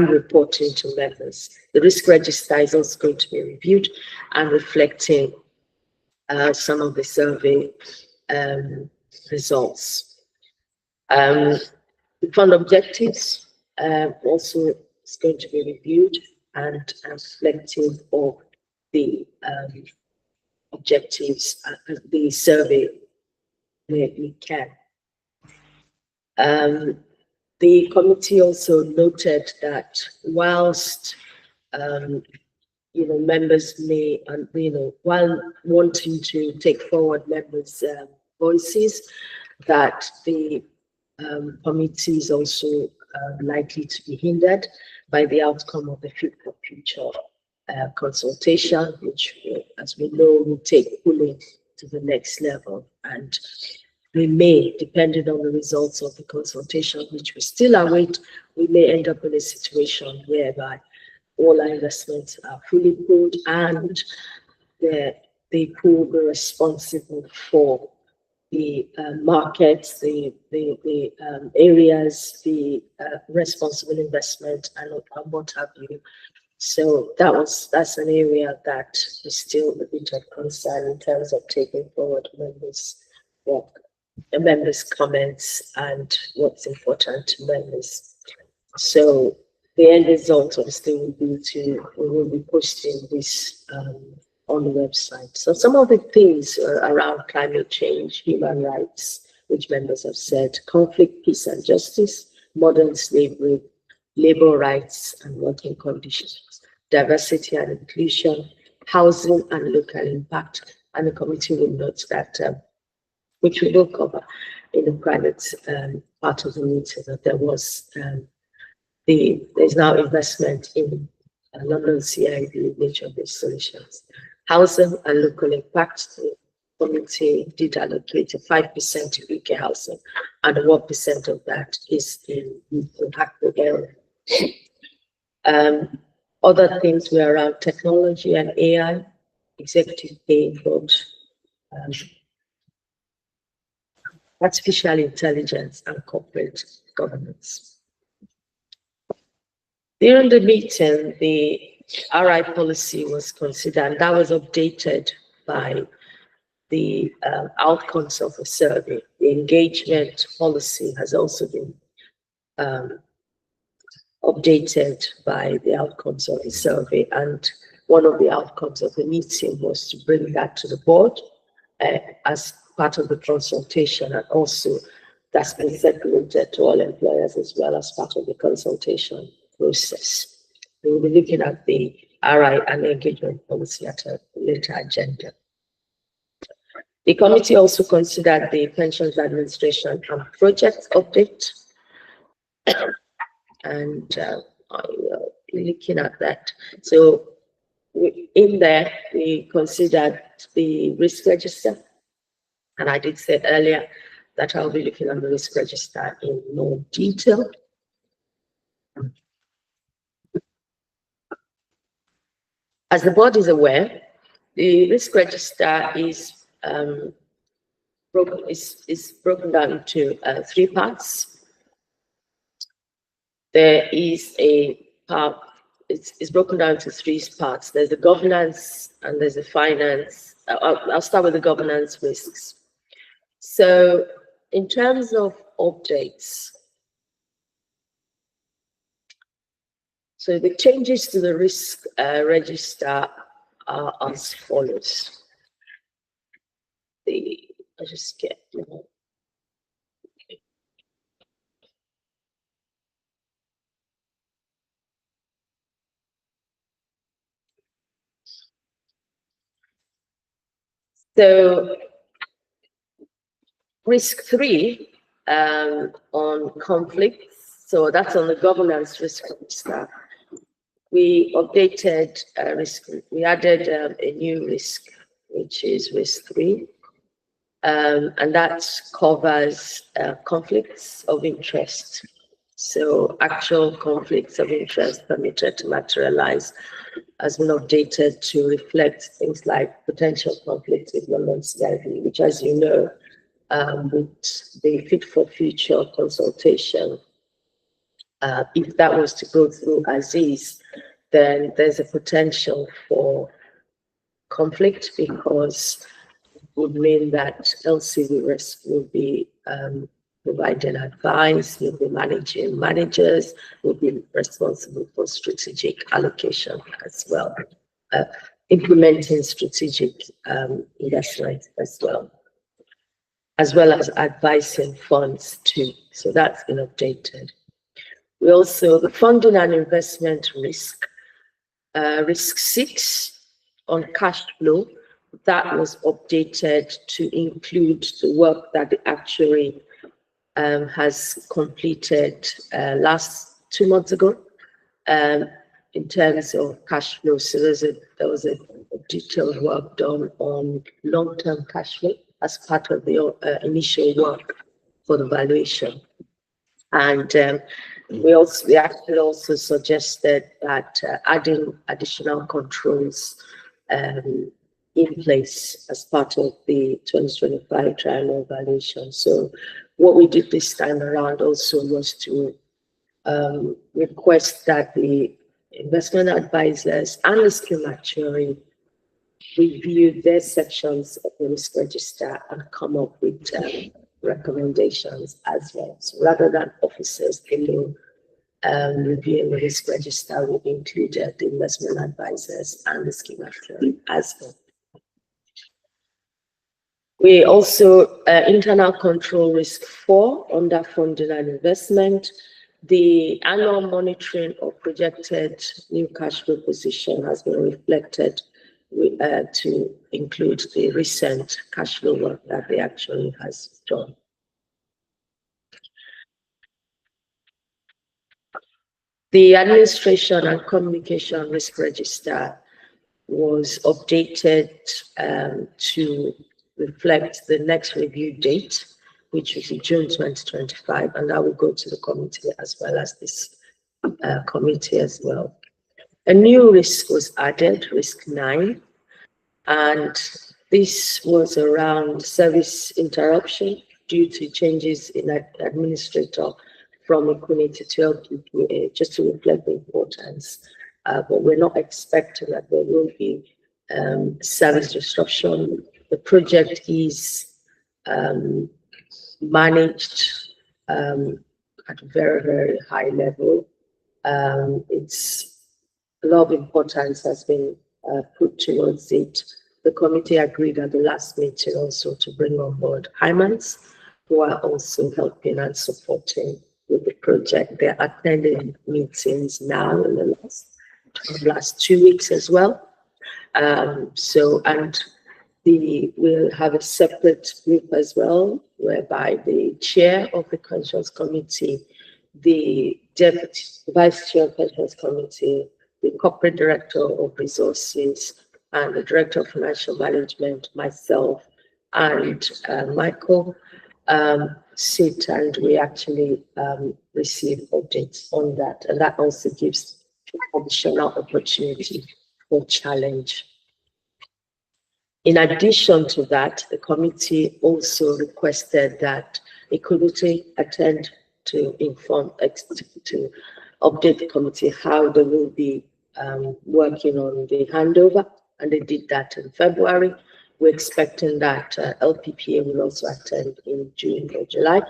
reporting to members. The risk register is also going to be reviewed and reflecting some of the survey results. The fund objectives also is going to be reviewed and reflective of the objectives the survey where we can. The committee also noted that whilst members may, while wanting to take forward members' voices, that the committee is also likely to be hindered by the outcome of the Fit for Future consultation, which, as we know, will take pulling to the next level. And we may, depending on the results of the consultation, which we still await, we may end up in a situation whereby all our investments are fully pooled and the pool will be responsible for the markets, the areas, the responsible investment, and what have you. So that's an area that is still a bit of concern in terms of taking forward members' work, the members' comments, and what's important to members. So the end result obviously will be we will be posting this on the website. So some of the things around climate change, human rights, which members have said, conflict, peace and justice, modern slavery, labor rights and working conditions, diversity and inclusion, housing and local impact. And the committee will note that, which we will cover in the private part of the meeting, that there was there's now investment in London CIB nature-based solutions. Housing and local impact, the committee did allocate 5% to UK housing, and 1% of that is in impactful area. Other things were around technology and AI, executive pay, artificial intelligence, and corporate governance. During the meeting, the RI policy was considered, and that was updated by the outcomes of the survey. The engagement policy has also been updated by the outcomes of the survey, and one of the outcomes of the meeting was to bring that to the board as part of the consultation, and also that's been circulated to all employers as well as part of the consultation process. We will be looking at the RI and engagement policy at a later agenda. The committee also considered the pensions administration and project update, and I will be looking at that. So in there, we considered the risk register, and I did say earlier that I'll be looking at the risk register in more detail. As the board is aware, the risk register is broken down into 3 parts. There is a part, it's broken down into 3 parts. There's the governance and there's the finance. I'll start with the governance risks. So in terms of updates, so the changes to the risk register are as follows. I just get, so risk 3 on conflicts. So that's on the governance risk register. We updated risk. We added a new risk, which is risk 3, and that covers conflicts of interest. So actual conflicts of interest permitted to materialize has been updated to reflect things like potential conflicts with London CIB, which, as you know, with the Fit for Future consultation, if that was to go through as is, then there's a potential for conflict, because it would mean that LCV risk will be providing advice, will be managing managers, will be responsible for strategic allocation as well, implementing strategic investment as well as advising funds too. So that's been updated. We also, the funding and investment risk, risk 6 on cash flow, that was updated to include the work that the actuary has completed last 2 months ago in terms of cash flow. So there was a detailed work done on long-term cash flow as part of the initial work for the valuation. And we actually also suggested that adding additional controls in place as part of the 2025 triennial valuation. So what we did this time around also was to request that the investment advisors and the scheme actuary review their sections of the risk register and come up with recommendations as well. So rather than officers alone reviewing the risk register, we included the investment advisors and the scheme actuary as well. We also internal control risk 4 under funding and investment. The annual monitoring of projected new cash flow position has been reflected to include the recent cash flow work that the actuary has done. The administration and communication risk register was updated to reflect the next review date, which is June 2025, and that will go to the committee as well as this committee as well. A new risk was added, risk 9, and this was around service interruption due to changes in administrator from Equiniti to LPPA, just to reflect the importance. But we're not expecting that there will be service disruption. The project is managed at a very, very high level. It's a lot of importance has been put towards it. The committee agreed at the last meeting also to bring on board Hymans, who are also helping and supporting with the project. They're attending meetings now in the last 2 weeks as well. We'll have a separate group as well, whereby the chair of the Pensions Committee, the deputy vice chair of the Pensions Committee, the corporate director of resources, and the director of financial management, myself, and Michael sit, and we actually receive updates on that. And that also gives additional opportunity or challenge. In addition to that, the committee also requested that a committee attend to inform, to update the committee how they will be working on the handover, and they did that in February. We're expecting that LPPA will also attend in June or July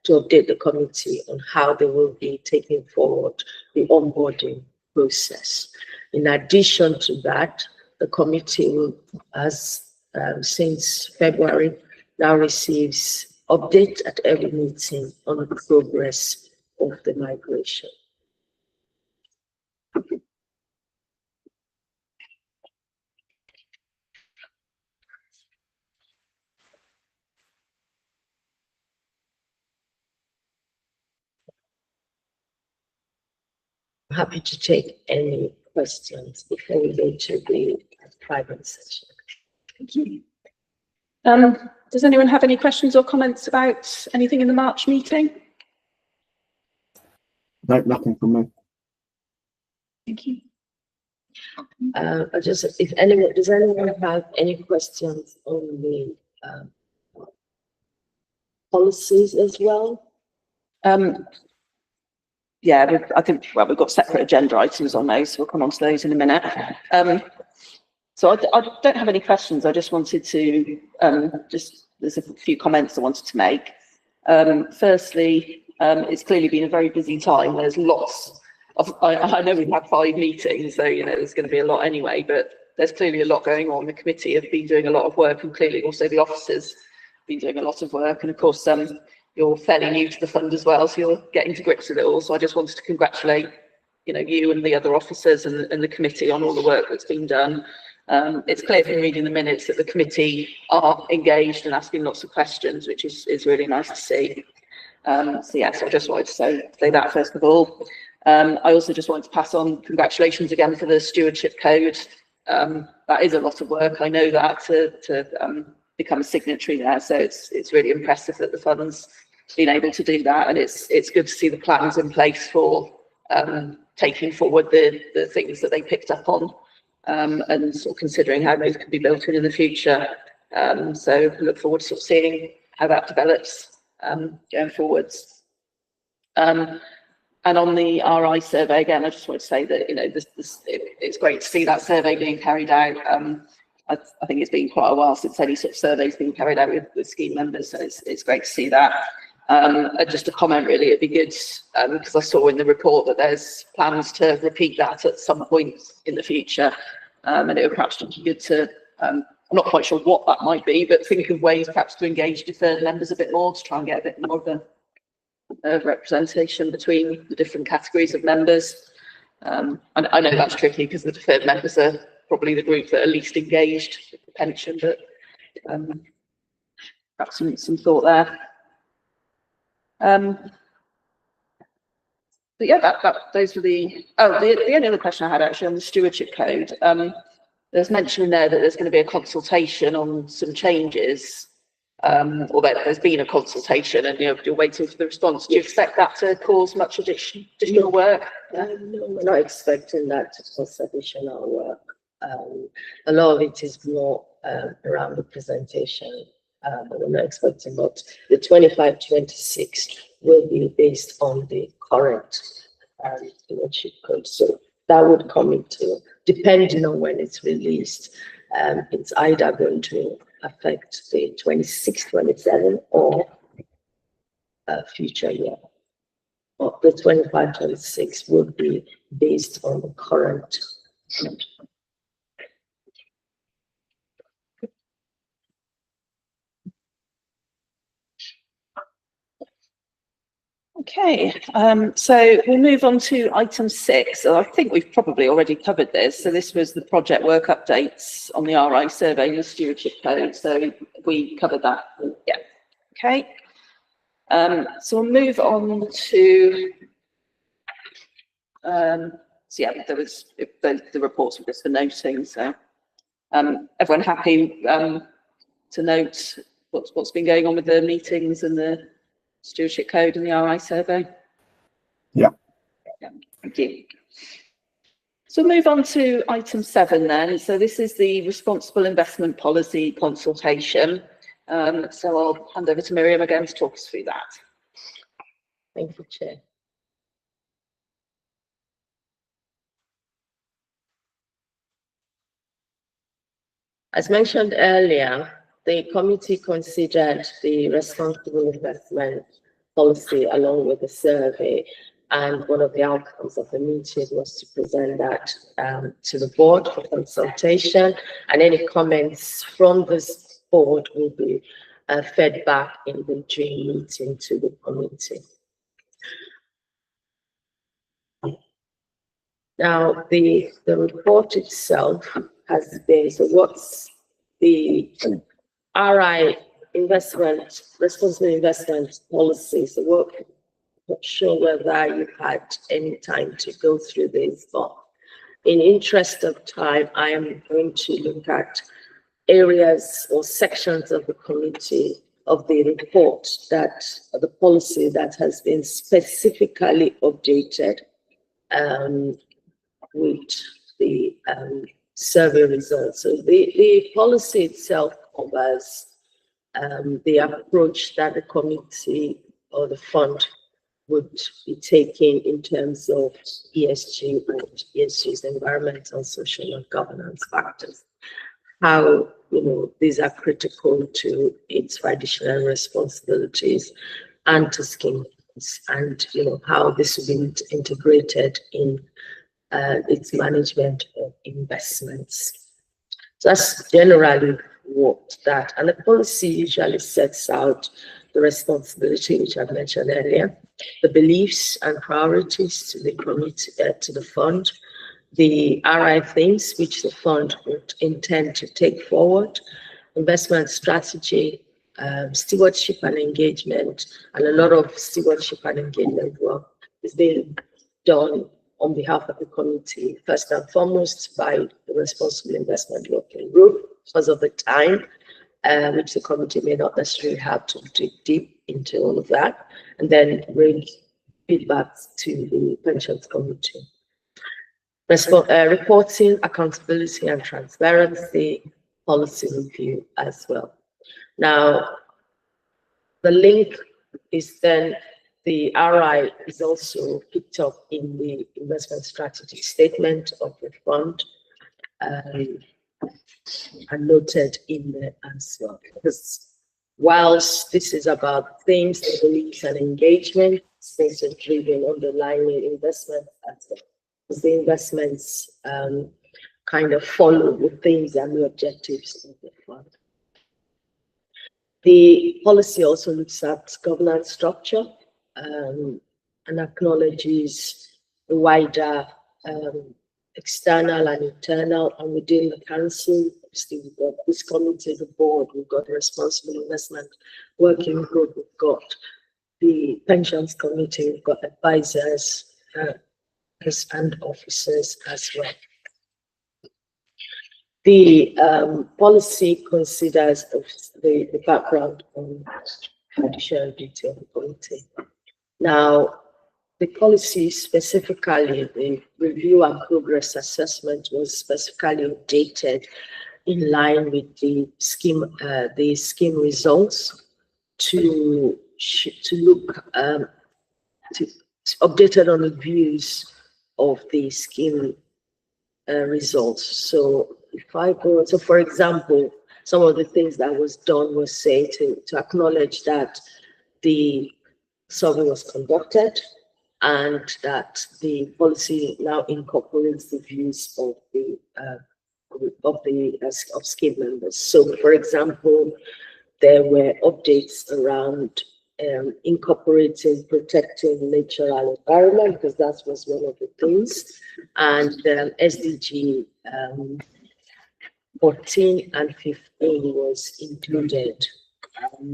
to update the committee on how they will be taking forward the onboarding process. In addition to that, the committee will, as since February, now receives update at every meeting on the progress of the migration. I'm happy to take any questions before we go to the private session. Thank you. Does anyone have any questions or comments about anything in the March meeting? No, nothing from me. Thank you. If anyone, does anyone have any questions on the policies as well? Yeah, I think, well, we've got separate agenda items on those, so we'll come on to those in a minute. So I don't have any questions. I just wanted to, there's a few comments I wanted to make. Firstly, it's clearly been a very busy time. There's lots of, I know we've had 5 meetings, so, you know, there's going to be a lot anyway, but there's clearly a lot going on. The committee have been doing a lot of work, and clearly also the officers have been doing a lot of work. And of course, you're fairly new to the fund as well, so you're getting to grips with it all. So I just wanted to congratulate, you know, you and the other officers and the committee on all the work that's been done. It's clear from reading the minutes that the committee are engaged and asking lots of questions, which is really nice to see. So yes, I just wanted to say that first of all. I also just wanted to pass on congratulations again for the stewardship code. That is a lot of work. I know that to become a signatory there. So it's really impressive that the fund's been able to do that, and it's good to see the plans in place for taking forward the things that they picked up on. And sort of considering how those could be built in the future. So I look forward to sort of seeing how that develops going forwards. And on the RI survey, again, I just want to say that, you know, it's great to see that survey being carried out. I think it's been quite a while since any sort of survey's been carried out with scheme members, so it's great to see that. Just a comment really, it'd be good, because I saw in the report that there's plans to repeat that at some point in the future, and it would perhaps be good to, I'm not quite sure what that might be, but think of ways perhaps to engage deferred members a bit more, to try and get a bit more of a representation between the different categories of members. I know that's tricky because the deferred members are probably the group that are least engaged with the pension, but perhaps some thought there. But yeah, those were the only other question I had actually on the stewardship code. There's mention in there that there's going to be a consultation on some changes, or that there's been a consultation and you're waiting for the response. Do you expect that to cause much additional work? No, we're not expecting that to cause additional work. A lot of it is more around the presentation. We're not expecting, but the 25-26 will be based on the current stewardship code. So that would come into, depending on when it's released, it's either going to affect the 26-27 or a future year. But the 25-26 would be based on the current. Okay, so we'll move on to item 6. So I think we've probably already covered this. So this was the project work updates on the RI survey and the stewardship code. So we covered that. Yeah. Okay. So we'll move on to. So yeah, there was the reports were just for noting. So everyone happy to note what's been going on with the meetings and the stewardship code and the RI survey? Yeah. Yeah, thank you. So move on to item 7 then. So this is the responsible investment policy consultation. So I'll hand over to Miriam again to talk us through that. Thank you, Chair. As mentioned earlier, the committee considered the responsible investment policy along with the survey, and one of the outcomes of the meeting was to present that to the board for consultation, and any comments from this board will be fed back in the joint meeting to the committee. Now, the report itself has been, so what's the RI investment, responsible investment policy? So what, not sure whether you had any time to go through this, but in interest of time, I am going to look at areas or sections of the committee of the report that, the policy that has been specifically updated with the survey results. So the policy itself covers the approach that the committee or the fund would be taking in terms of ESG and ESG's environmental, social, and governance factors. How, you know, these are critical to its traditional responsibilities and to scheme, and, you know, how this will be integrated in its management of investments. So that's generally what that, and the policy usually sets out the responsibility, which I've mentioned earlier, the beliefs and priorities to the committee, to the fund, the RI themes which the fund would intend to take forward, investment strategy, stewardship and engagement, and a lot of stewardship and engagement work is being done on behalf of the committee, first and foremost by the Responsible Investment Working Group, because of the time, which the committee may not necessarily have to dig deep into all of that, and then bring feedbacks to the Pensions Committee. Reporting, accountability and transparency, policy review as well. Now, the link is then, the RI is also picked up in the investment strategy statement of the fund and noted in there as well. Because whilst this is about themes, beliefs, and engagement, it's also driven underlying investment as well. Because the investments kind of follow the themes and the objectives of the fund. The policy also looks at governance structure and acknowledges the wider external and internal, and within the council, we've got this committee, the board, we've got the Responsible Investment Working Group, we've got the Pensions Committee, we've got advisors and officers as well. The policy considers the background on additional detail of the committee. Now, the policy specifically, the review and progress assessment was specifically updated in line with the scheme results to look to updated on the views of the scheme results. So if I go, so for example, some of the things that was done was say to acknowledge that the survey was conducted and that the policy now incorporates the views of the scheme members. So, for example, there were updates around incorporating protecting natural environment, because that was one of the things, and SDG 14 and 15 was included.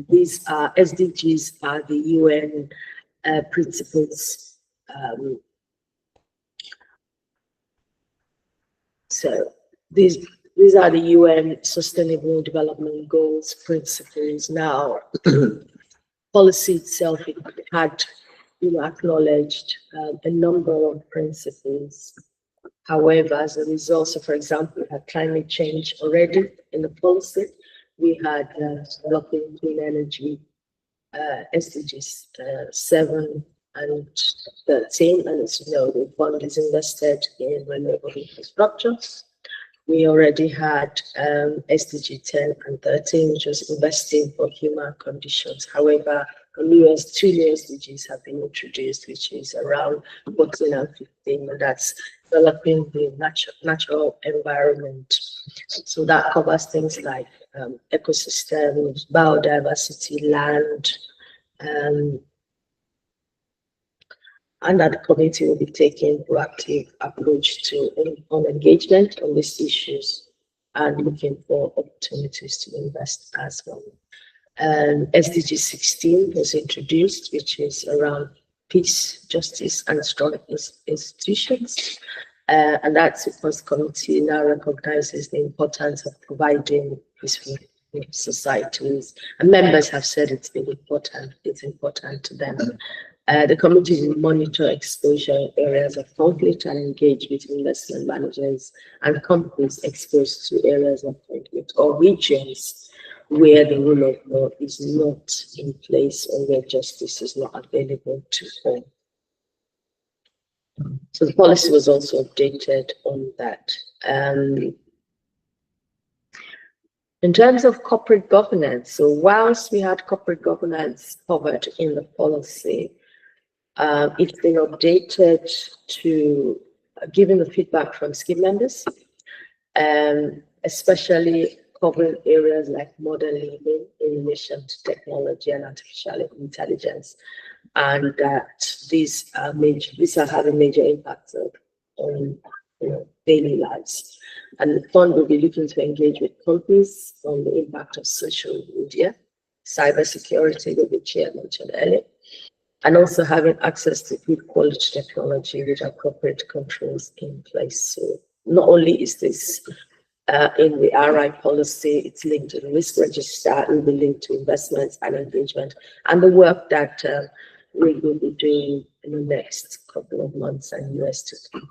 These are SDGs, are the UN principles. So these are the UN Sustainable Development Goals principles. Now, policy itself, it had acknowledged a number of principles However, as a result, so for example, we had climate change already in the policy. We had developing clean energy SDGs 7 and 13, and as you know, the fund is invested in renewable infrastructure. We already had SDG 10 and 13, which was investing for human conditions. However, two new SDGs have been introduced, which is around 14 and 15, and that's developing the natural environment. So that covers things like ecosystems, biodiversity, land, and that the committee will be taking a proactive approach to on engagement on these issues and looking for opportunities to invest as well. SDG 16 was introduced, which is around peace, justice, and strong institutions. And that's because the committee now recognizes the importance of providing peaceful societies. And members have said it's important to them. The committee will monitor exposure in areas of conflict and engage with investment managers and companies exposed to areas of conflict or regions where the rule of law is not in place or where justice is not available to all. So the policy was also updated on that. In terms of corporate governance, so whilst we had corporate governance covered in the policy, it's been updated to giving the feedback from scheme members, especially covering areas like modern living in relation to technology and artificial intelligence, and that these are having major impacts on daily lives. And the fund will be looking to engage with companies on the impact of social media, cybersecurity, that the chair mentioned earlier, and also having access to good quality technology with appropriate controls in place. So not only is this in the RI policy, it's linked to the risk register, it will be linked to investments and engagement, and the work that we will be doing in the next couple of months and years to come.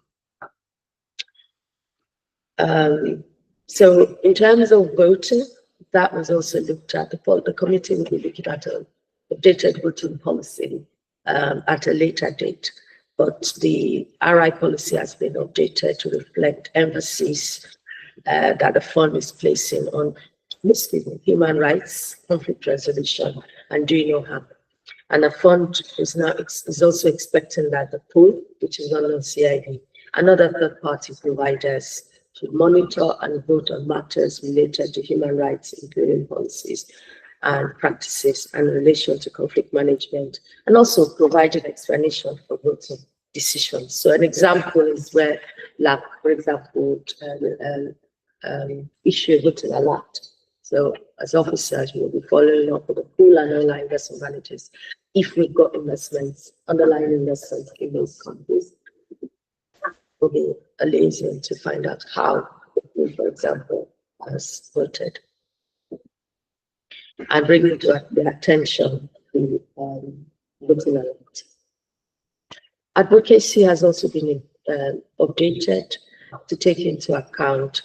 So in terms of voting, that was also looked at. The committee will be looking at an updated voting policy at a later date, but the RI policy has been updated to reflect emphasis that the fund is placing on human rights, conflict resolution, and doing no harm. And the fund is also expecting that the pool, which is London CID, and other third-party providers to monitor and vote on matters related to human rights, including policies and practices and in relation to conflict management, and also providing explanation for voting decisions. So an example is where, like, for example, issue a voting alert. So as officers, we'll be following up with the pool and online investment managers if we've got investments, underlying investments in those companies. Will be a liaison to find out how, for example, has voted, and bring it to the attention to voting alert. Advocacy has also been updated to take into account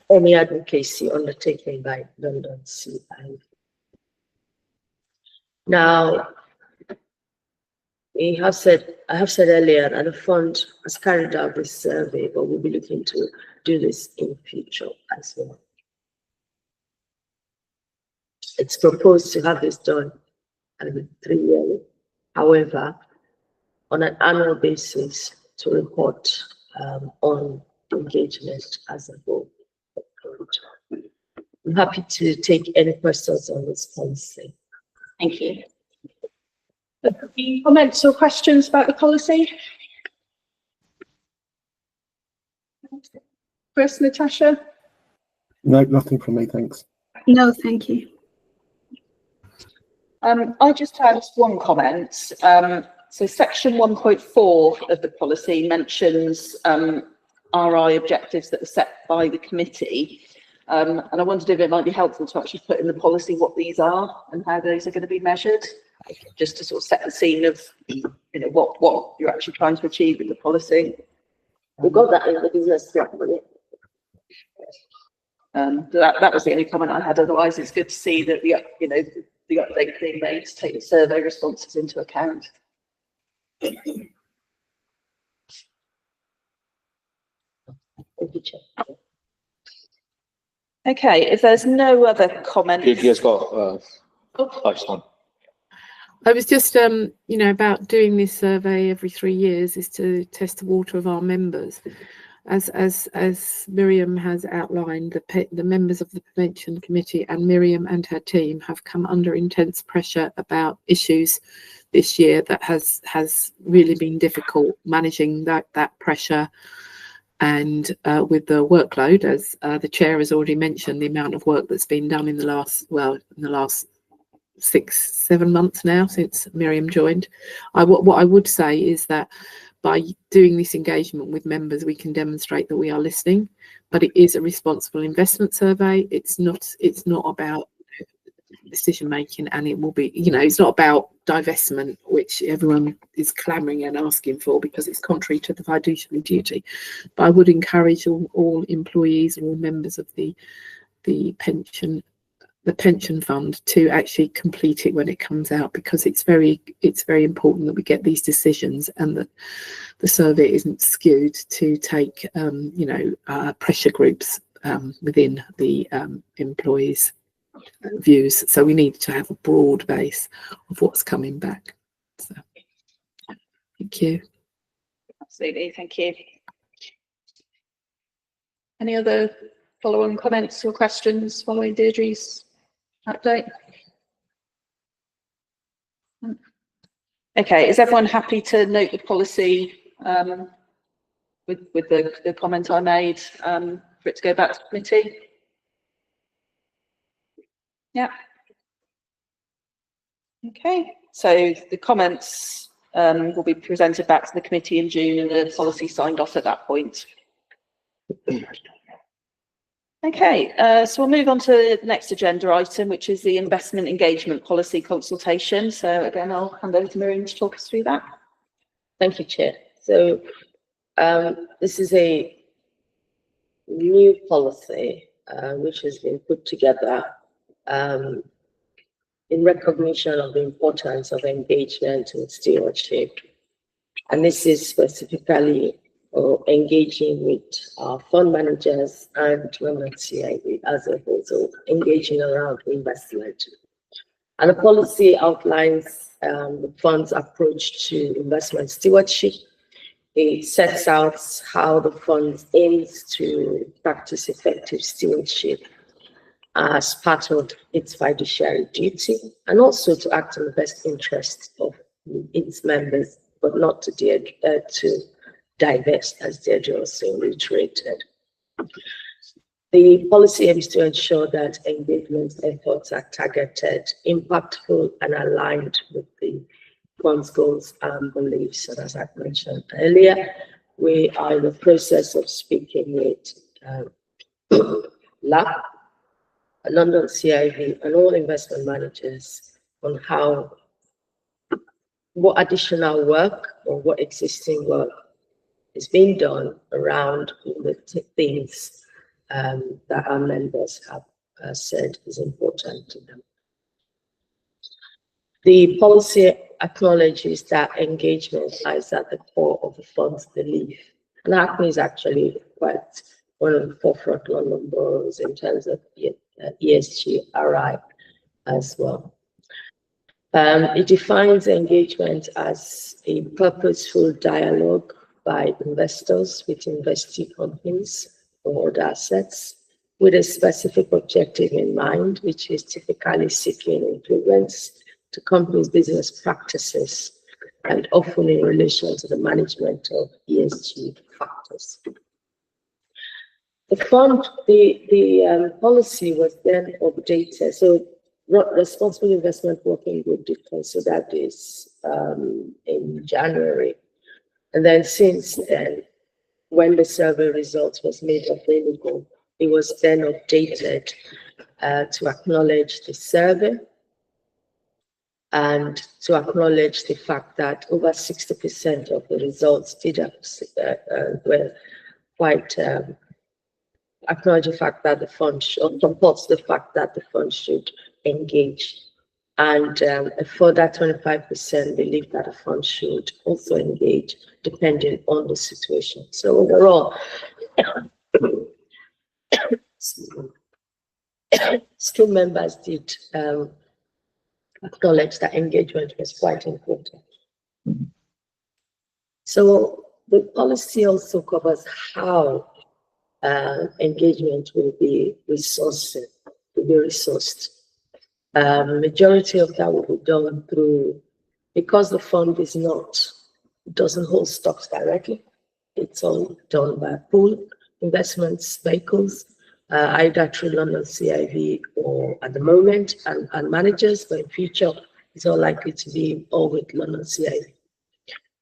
any advocacy undertaken by London CID. Now, I have said earlier that the fund has carried out this survey, but we'll be looking to do this in future as well. It's proposed to have this done every 3 years. However, on an annual basis to report on engagement as a whole. I'm happy to take any questions on this policy. Thank you. Any comments or questions about the policy? Chris, Natasha? No, nothing from me, thanks. No, thank you. I just had one comment. So section 1.4 of the policy mentions RI objectives that are set by the committee. And I wondered if it might be helpful to actually put in the policy what these are and how those are going to be measured, just to sort of set the scene of what you're actually trying to achieve with the policy. We got that in the business plan, but That was the only comment I had. Otherwise, it's good to see that the update being made to take the survey responses into account. thank you, Chair. Okay, if there's no other comments. Lydia's got, just one. I was just, about doing this survey every 3 years is to test the water of our members. As Miriam has outlined, the members of the Prevention Committee and Miriam and her team have come under intense pressure about issues this year that has really been difficult managing that pressure. And with the workload, as the chair has already mentioned, the amount of work that's been done in the last 6-7 months now since Miriam joined. What I would say is that by doing this engagement with members, we can demonstrate that we are listening, but it is a responsible investment survey. It's not about decision making, and it will be, it's not about divestment, which everyone is clamoring and asking for because it's contrary to the fiduciary duty. But I would encourage all employees, all members of the pension fund to actually complete it when it comes out, because it's very important that we get these decisions and that the survey isn't skewed to take pressure groups within the employees' views. So we need to have a broad base of what's coming back. So thank you. Absolutely, thank you. Any other follow-on comments or questions following Deirdre's update? Okay, is everyone happy to note the policy with the comment I made for it to go back to committee? Yeah. Okay, so the comments will be presented back to the committee in June and the policy signed off at that point. Okay, so we'll move on to the next agenda item, which is the investment engagement policy consultation. So again, I'll hand over to Miriam to talk us through that. Thank you, Chair. So this is a new policy which has been put together in recognition of the importance of engagement and stewardship. And this is specifically engaging with our fund managers and Women CIB as a whole, so engaging around investment. And the policy outlines the fund's approach to investment stewardship. It sets out how the fund aims to practice effective stewardship as part of its fiduciary duty, and also to act in the best interest of its members, but not to divest, as Deirdre also reiterated. The policy aims to ensure that engagement efforts are targeted, impactful, and aligned with the fund's goals and beliefs. So as I mentioned earlier, we are in the process of speaking with LAP, London CIB, and all investment managers on what additional work or what existing work is being done around the things that our members have said is important to them. The policy acknowledges that engagement lies at the core of the fund's belief. And ACME is actually quite one of the forefront London boroughs in terms of ESG RI as well. It defines engagement as a purposeful dialogue by investors with investee companies or other assets with a specific objective in mind, which is typically seeking improvements to companies' business practices and often in relation to the management of ESG factors. The policy was then updated. So Responsible Investment Working Group did consider this in January. And then since then, when the survey results was made available, it was then updated to acknowledge the survey and to acknowledge the fact that over 60% of the results were quite acknowledge the fact that the fund supports the fact that the fund should engage, and a further 25% believe that the fund should also engage depending on the situation. So overall, still members did acknowledge that engagement was quite important. So the policy also covers how engagement will be resourced. Majority of that will be done through, because the fund doesn't hold stocks directly. It's all done by pool investments vehicles, either through London CIV or at the moment and managers, but in future it's all likely to be all with London CIV.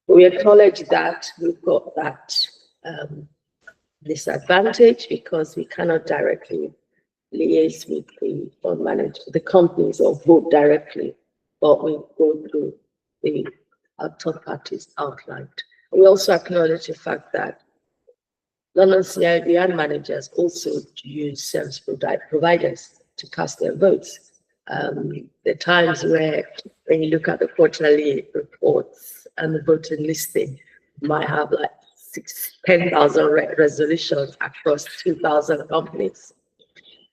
We acknowledge that we've got that disadvantage because we cannot directly liaise with the fund manager, the companies, or vote directly, but we go through the third parties outlined. We also acknowledge the fact that London CIV and managers also use service providers to cast their votes. The times where, when you look at the quarterly reports and the voting listing, you might have like 10,000 resolutions across 2,000 companies.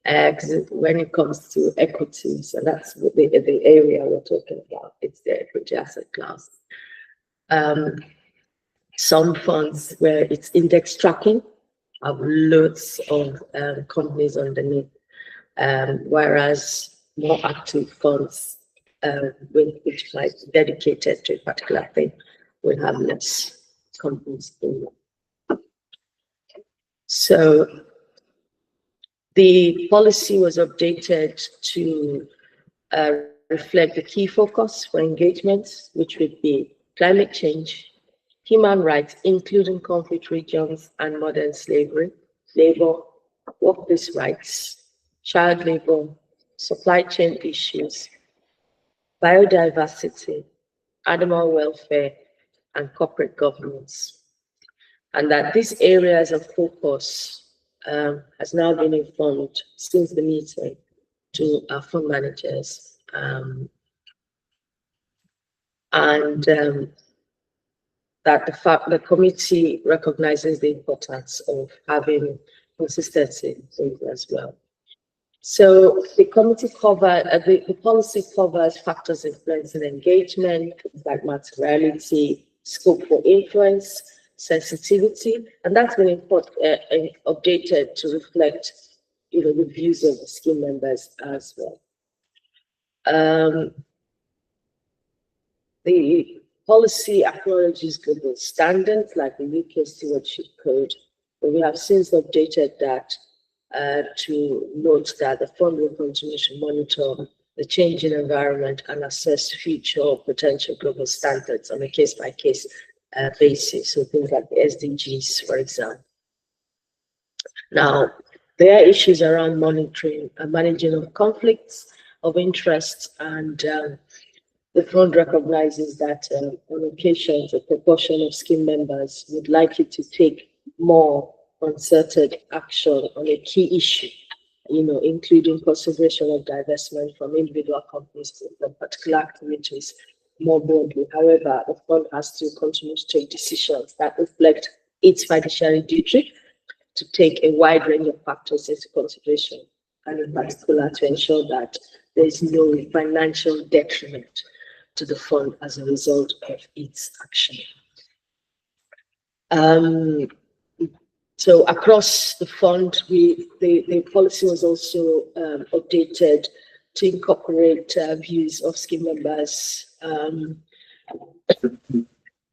Because when it comes to equities, and that's the area we're talking about, it's the equity asset class. Some funds where it's index tracking have loads of companies underneath, whereas more active funds, which might be dedicated to a particular thing, will have less companies in them. So the policy was updated to reflect the key focus for engagement, which would be climate change, human rights, including conflict regions and modern slavery, labor, workplace rights, child labor, supply chain issues, biodiversity, animal welfare, and corporate governance. And that these areas of focus has now been informed since the meeting to our fund managers. That the committee recognizes the importance of having consistency as well. So the committee the policy covers factors influencing engagement, like materiality, scope for influence, sensitivity, and that's been updated to reflect, the views of the scheme members as well. The policy acknowledges global standards like the UK Stewardship Code, but we have since updated that to note that the fund will continue to monitor the changing environment and assess future potential global standards on a case-by-case basis. So things like the SDGs, for example. Now, there are issues around monitoring and managing of conflicts of interest, and the fund recognizes that on occasions, a proportion of scheme members would like you to take more concerted action on a key issue, including consideration of divestment from individual companies to particular activities more broadly. However, the fund has to continue to take decisions that reflect its fiduciary duty to take a wide range of factors into consideration, and in particular to ensure that there is no financial detriment to the fund as a result of its action. So across the fund, the policy was also updated to incorporate views of scheme members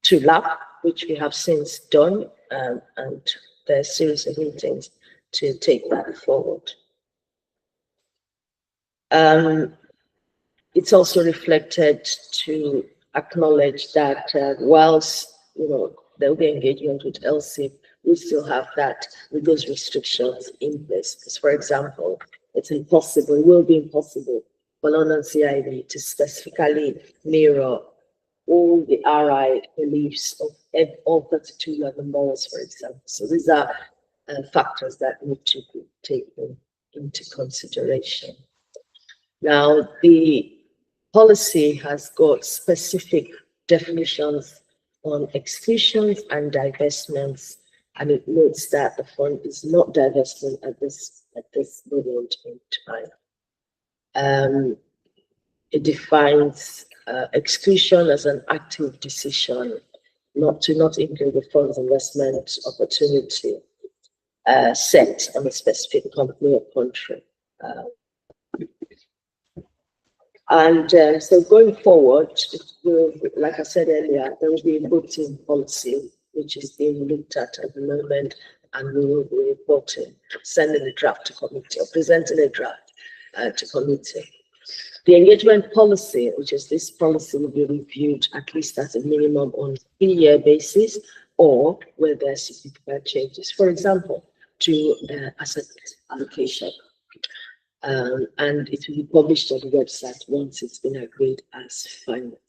to LAP, which we have since done, and there are a series of meetings to take that forward. It's also reflected to acknowledge that whilst there will be engagement with LSIP, we still have that with those restrictions in place. Because, for example, it will be impossible Bologna CID to specifically mirror all the RI beliefs of all 32 London boroughs, for example. So these are factors that need to be taken into consideration. Now, the policy has got specific definitions on exclusions and divestments, and it notes that the fund is not divesting at this moment in time. It defines exclusion as an active decision not to include the fund's investment opportunity set on a specific company or country. So going forward, like I said earlier, there will be a voting policy which is being looked at the moment, and we will be reporting, sending a draft to committee or presenting a draft to committee. The engagement policy, which is this policy, will be reviewed at least at a minimum on a 3-year basis, or where there are significant changes, for example, to asset allocation. And it will be published on the website once it's been agreed as final.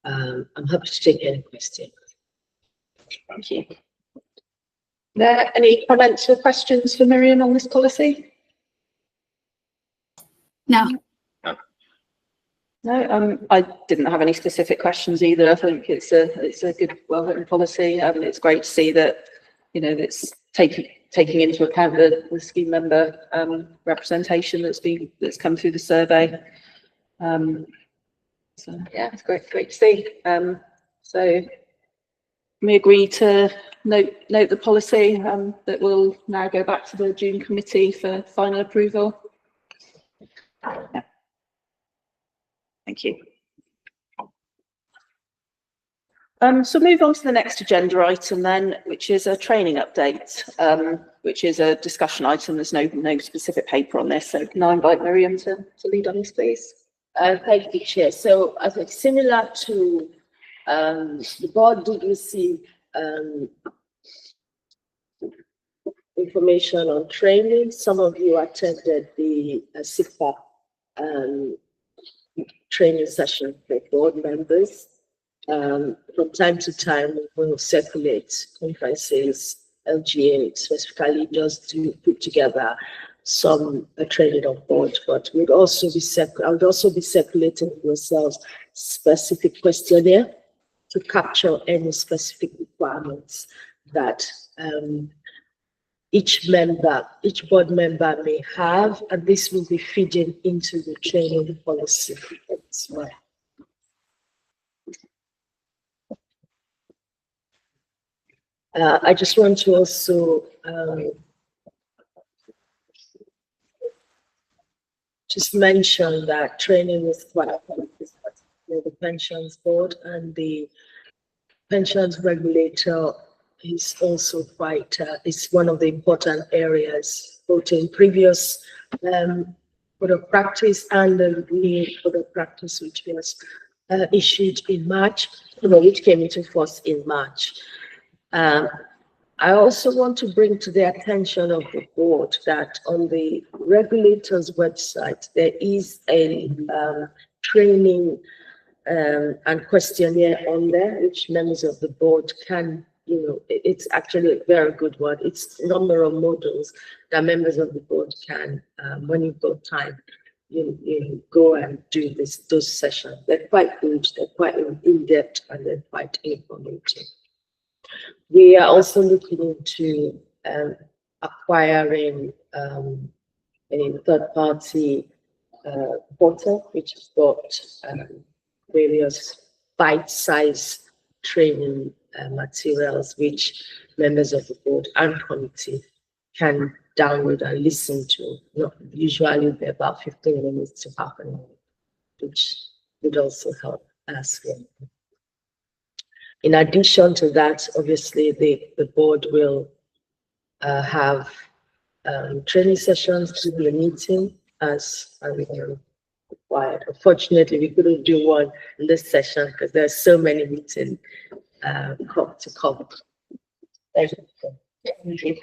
I'm happy to take any questions. Thank you. Are there any comments or questions for Miriam on this policy? No. No, I didn't have any specific questions either. I think it's a good, well-written policy, and it's great to see that, you know, it's taking into account the scheme member representation that's come through the survey. So yeah, it's great to see. So we agree to note the policy that will now go back to the June committee for final approval. Yeah. Thank you. So move on to the next agenda item then, which is a training update, which is a discussion item. There's no specific paper on this. So can I invite Miriam to lead on this, please? Thank you, Chair. So I think similar to the board did receive information on training. Some of you attended the SIPA training session for board members. From time to time, we will circulate conferences. LGA specifically just to put together some training on board, but I would also be circulating yourselves specific questionnaire to capture any specific requirements that each board member may have, and this will be feeding into the training policy as well. I just want to also just mention that training is quite important for the pensions board, and the pensions regulator is also quite is one of the important areas, both in previous code of practice and the new code of practice, which was issued in March, which came into force in March. I also want to bring to the attention of the board that on the regulator's website, there is a training and questionnaire on there, which members of the board can, it's actually a very good one. It's a number of modules that members of the board can, when you've got time, you go and do those sessions. They're quite good, they're quite in-depth, and they're quite informative. We are also looking into acquiring a third-party portal, which has got various bite-sized training materials, which members of the board and committee can download and listen to. Usually they're about 15 minutes to half an hour, which would also help us. In addition to that, obviously the board will have training sessions to the meeting as required. Unfortunately, we couldn't do one in this session because there are so many meetings to come. Thank you.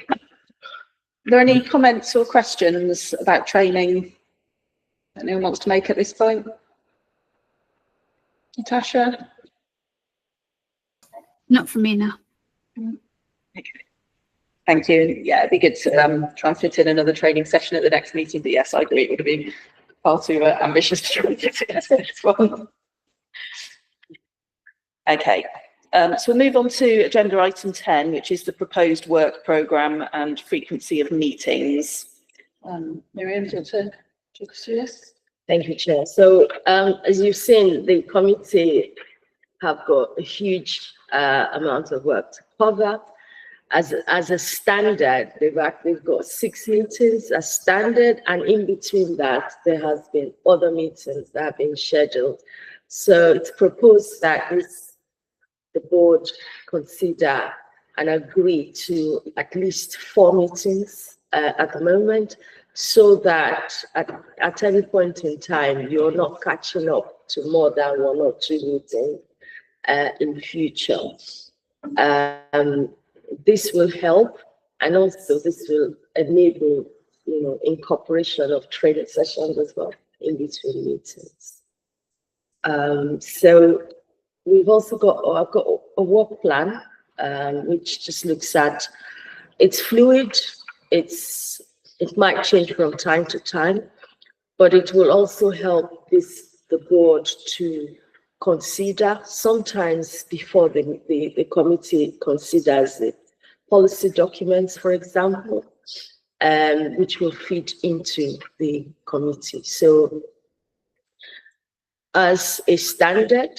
Are there any comments or questions about training? anyone wants to make at this point? Natasha? Not from me now. Okay. Thank you. Yeah, it'd be good to try and fit in another training session at the next meeting, but yes, I agree, it would have been far too ambitious to try and get to this one. Okay, so we'll move on to agenda item 10, which is the proposed work programme and frequency of meetings. Miriam, do you want to talk us through this? Thank you, Chair. So as you've seen, the committee have got a huge amount of work to cover. As a standard, they've got 6 meetings as standard, and in between that, there has been other meetings that have been scheduled. So it's proposed that the board consider and agree to at least 4 meetings at the moment, so that at any point in time, you're not catching up to more than 1 or 2 meetings in future. This will help, and also this will enable, incorporation of training sessions as well in between meetings. So we've also I've got a work plan, which just looks at, it's fluid, it might change from time to time, but it will also help the board to consider, sometimes before the committee considers it, policy documents, for example, which will feed into the committee. So as a standard,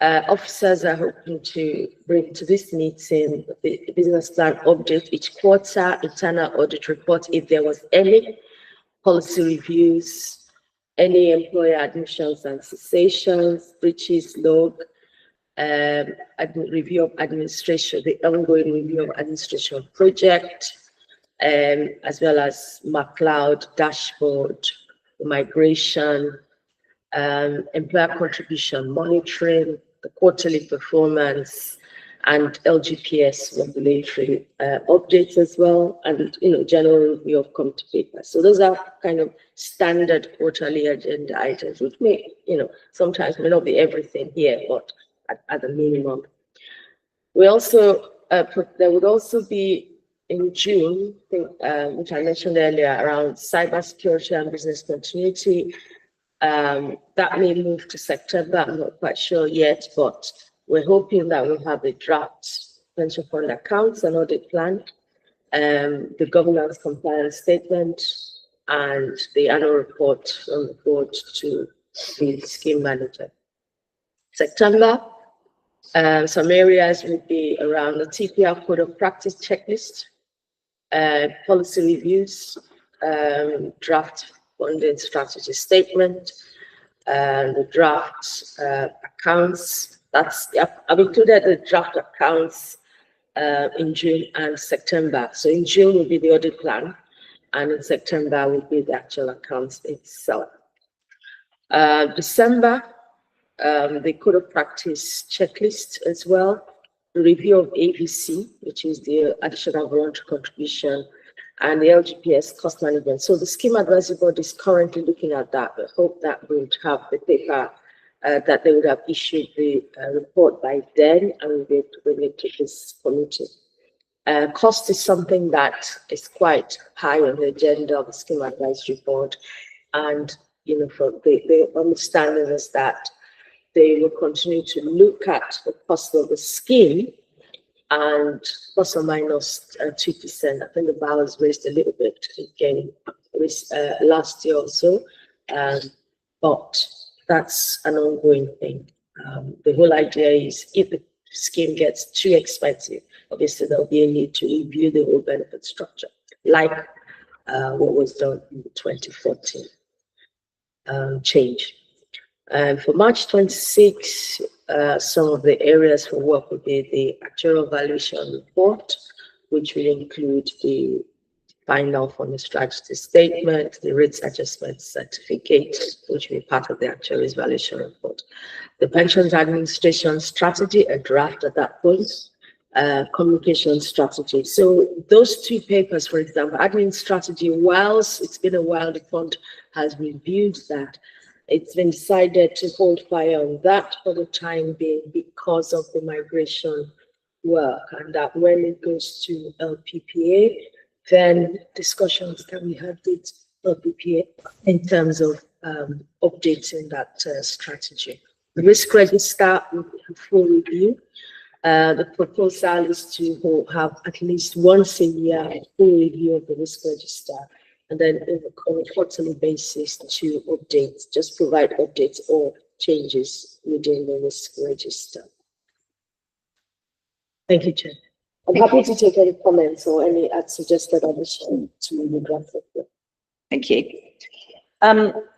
officers are hoping to bring to this meeting the business plan update each quarter, internal audit report if there was any, policy reviews, any employer admissions and cessations, breaches log, review of administration, the ongoing review of administration project, as well as McLeod dashboard, migration, employer contribution monitoring, the quarterly performance, and LGPS regulatory updates as well, and general review of committee papers. So those are kind of standard quarterly agenda items, which may, sometimes may not be everything here, but at the minimum. We also there would also be in June, which I mentioned earlier, around cybersecurity and business continuity. That may move to September. I'm not quite sure yet, but we're hoping that we'll have a draft pension fund accounts and audit plan, the governance compliance statement, and the annual report from the board to the scheme manager. September, some areas would be around the TPR code of practice checklist, policy reviews, draft funding strategy statement, the draft accounts. I've included the draft accounts in June and September. So in June will be the audit plan, and in September will be the actual accounts itself. December, the code of practice checklist as well, the review of AVC, which is the additional voluntary contribution, and the LGPS cost management. So the scheme advisory board is currently looking at that. We hope that we would have the paper, that they would have issued the report by then, and we'll be able to bring it to this committee. Cost is something that is quite high on the agenda of the scheme advisory board, and for the understanding is that they will continue to look at the cost of the scheme, and plus or minus 2%. I think the bar was raised a little bit again last year or so, but that's an ongoing thing. The whole idea is, if the scheme gets too expensive, obviously there'll be a need to review the whole benefit structure, like what was done in the 2014 change. For March 26, some of the areas for work will be the actuarial valuation report, which will include the final funding strategy statement, the rates adjustment certificate, which will be part of the actuarial valuation report, the pensions administration strategy, a draft at that point, communication strategy. So those two papers, for example, admin strategy, whilst it's been a while, the fund has reviewed that. It's been decided to hold fire on that for the time being because of the migration work, and that when it goes to LPPA, then discussions can be had with LPPA in terms of updating that strategy. The risk register will be a full review. The proposal is to have at least once a year a full review of the risk register, and then on a quarterly basis to update, just provide updates or changes within the risk register. Thank you, Chair. I'm happy to take any comments or any suggested addition to the draft report. Thank you.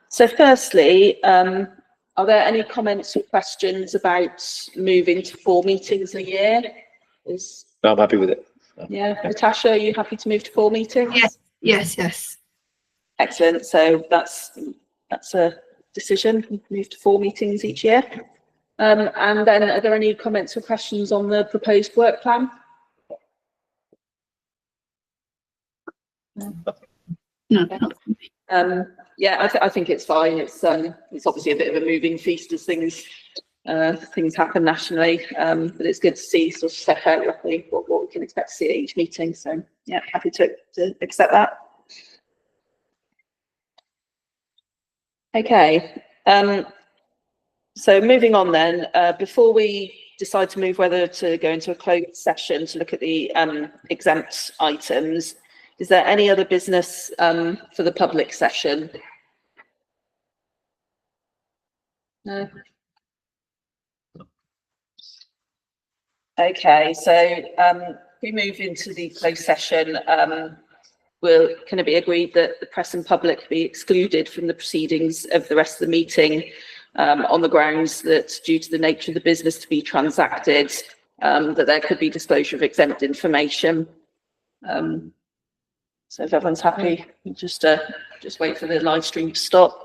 So firstly, are there any comments or questions about moving to 4 meetings a year? No, I'm happy with it. Yeah, Natasha, are you happy to move to 4 meetings? Yes. Excellent. So that's a decision. Move to 4 meetings each year. And then, are there any comments or questions on the proposed work plan? No. Yeah, I think it's fine. It's obviously a bit of a moving feast as things happen nationally, but it's good to see sort of set out roughly what we can expect to see at each meeting. So yeah, happy to accept that. Okay. So moving on then, before we decide to move whether to go into a closed session to look at the exempt items, is there any other business for the public session? No. Okay, so we move into the closed session. Can it be agreed that the press and public be excluded from the proceedings of the rest of the meeting on the grounds that due to the nature of the business to be transacted, that there could be disclosure of exempt information? So if everyone's happy, just wait for the live stream to stop.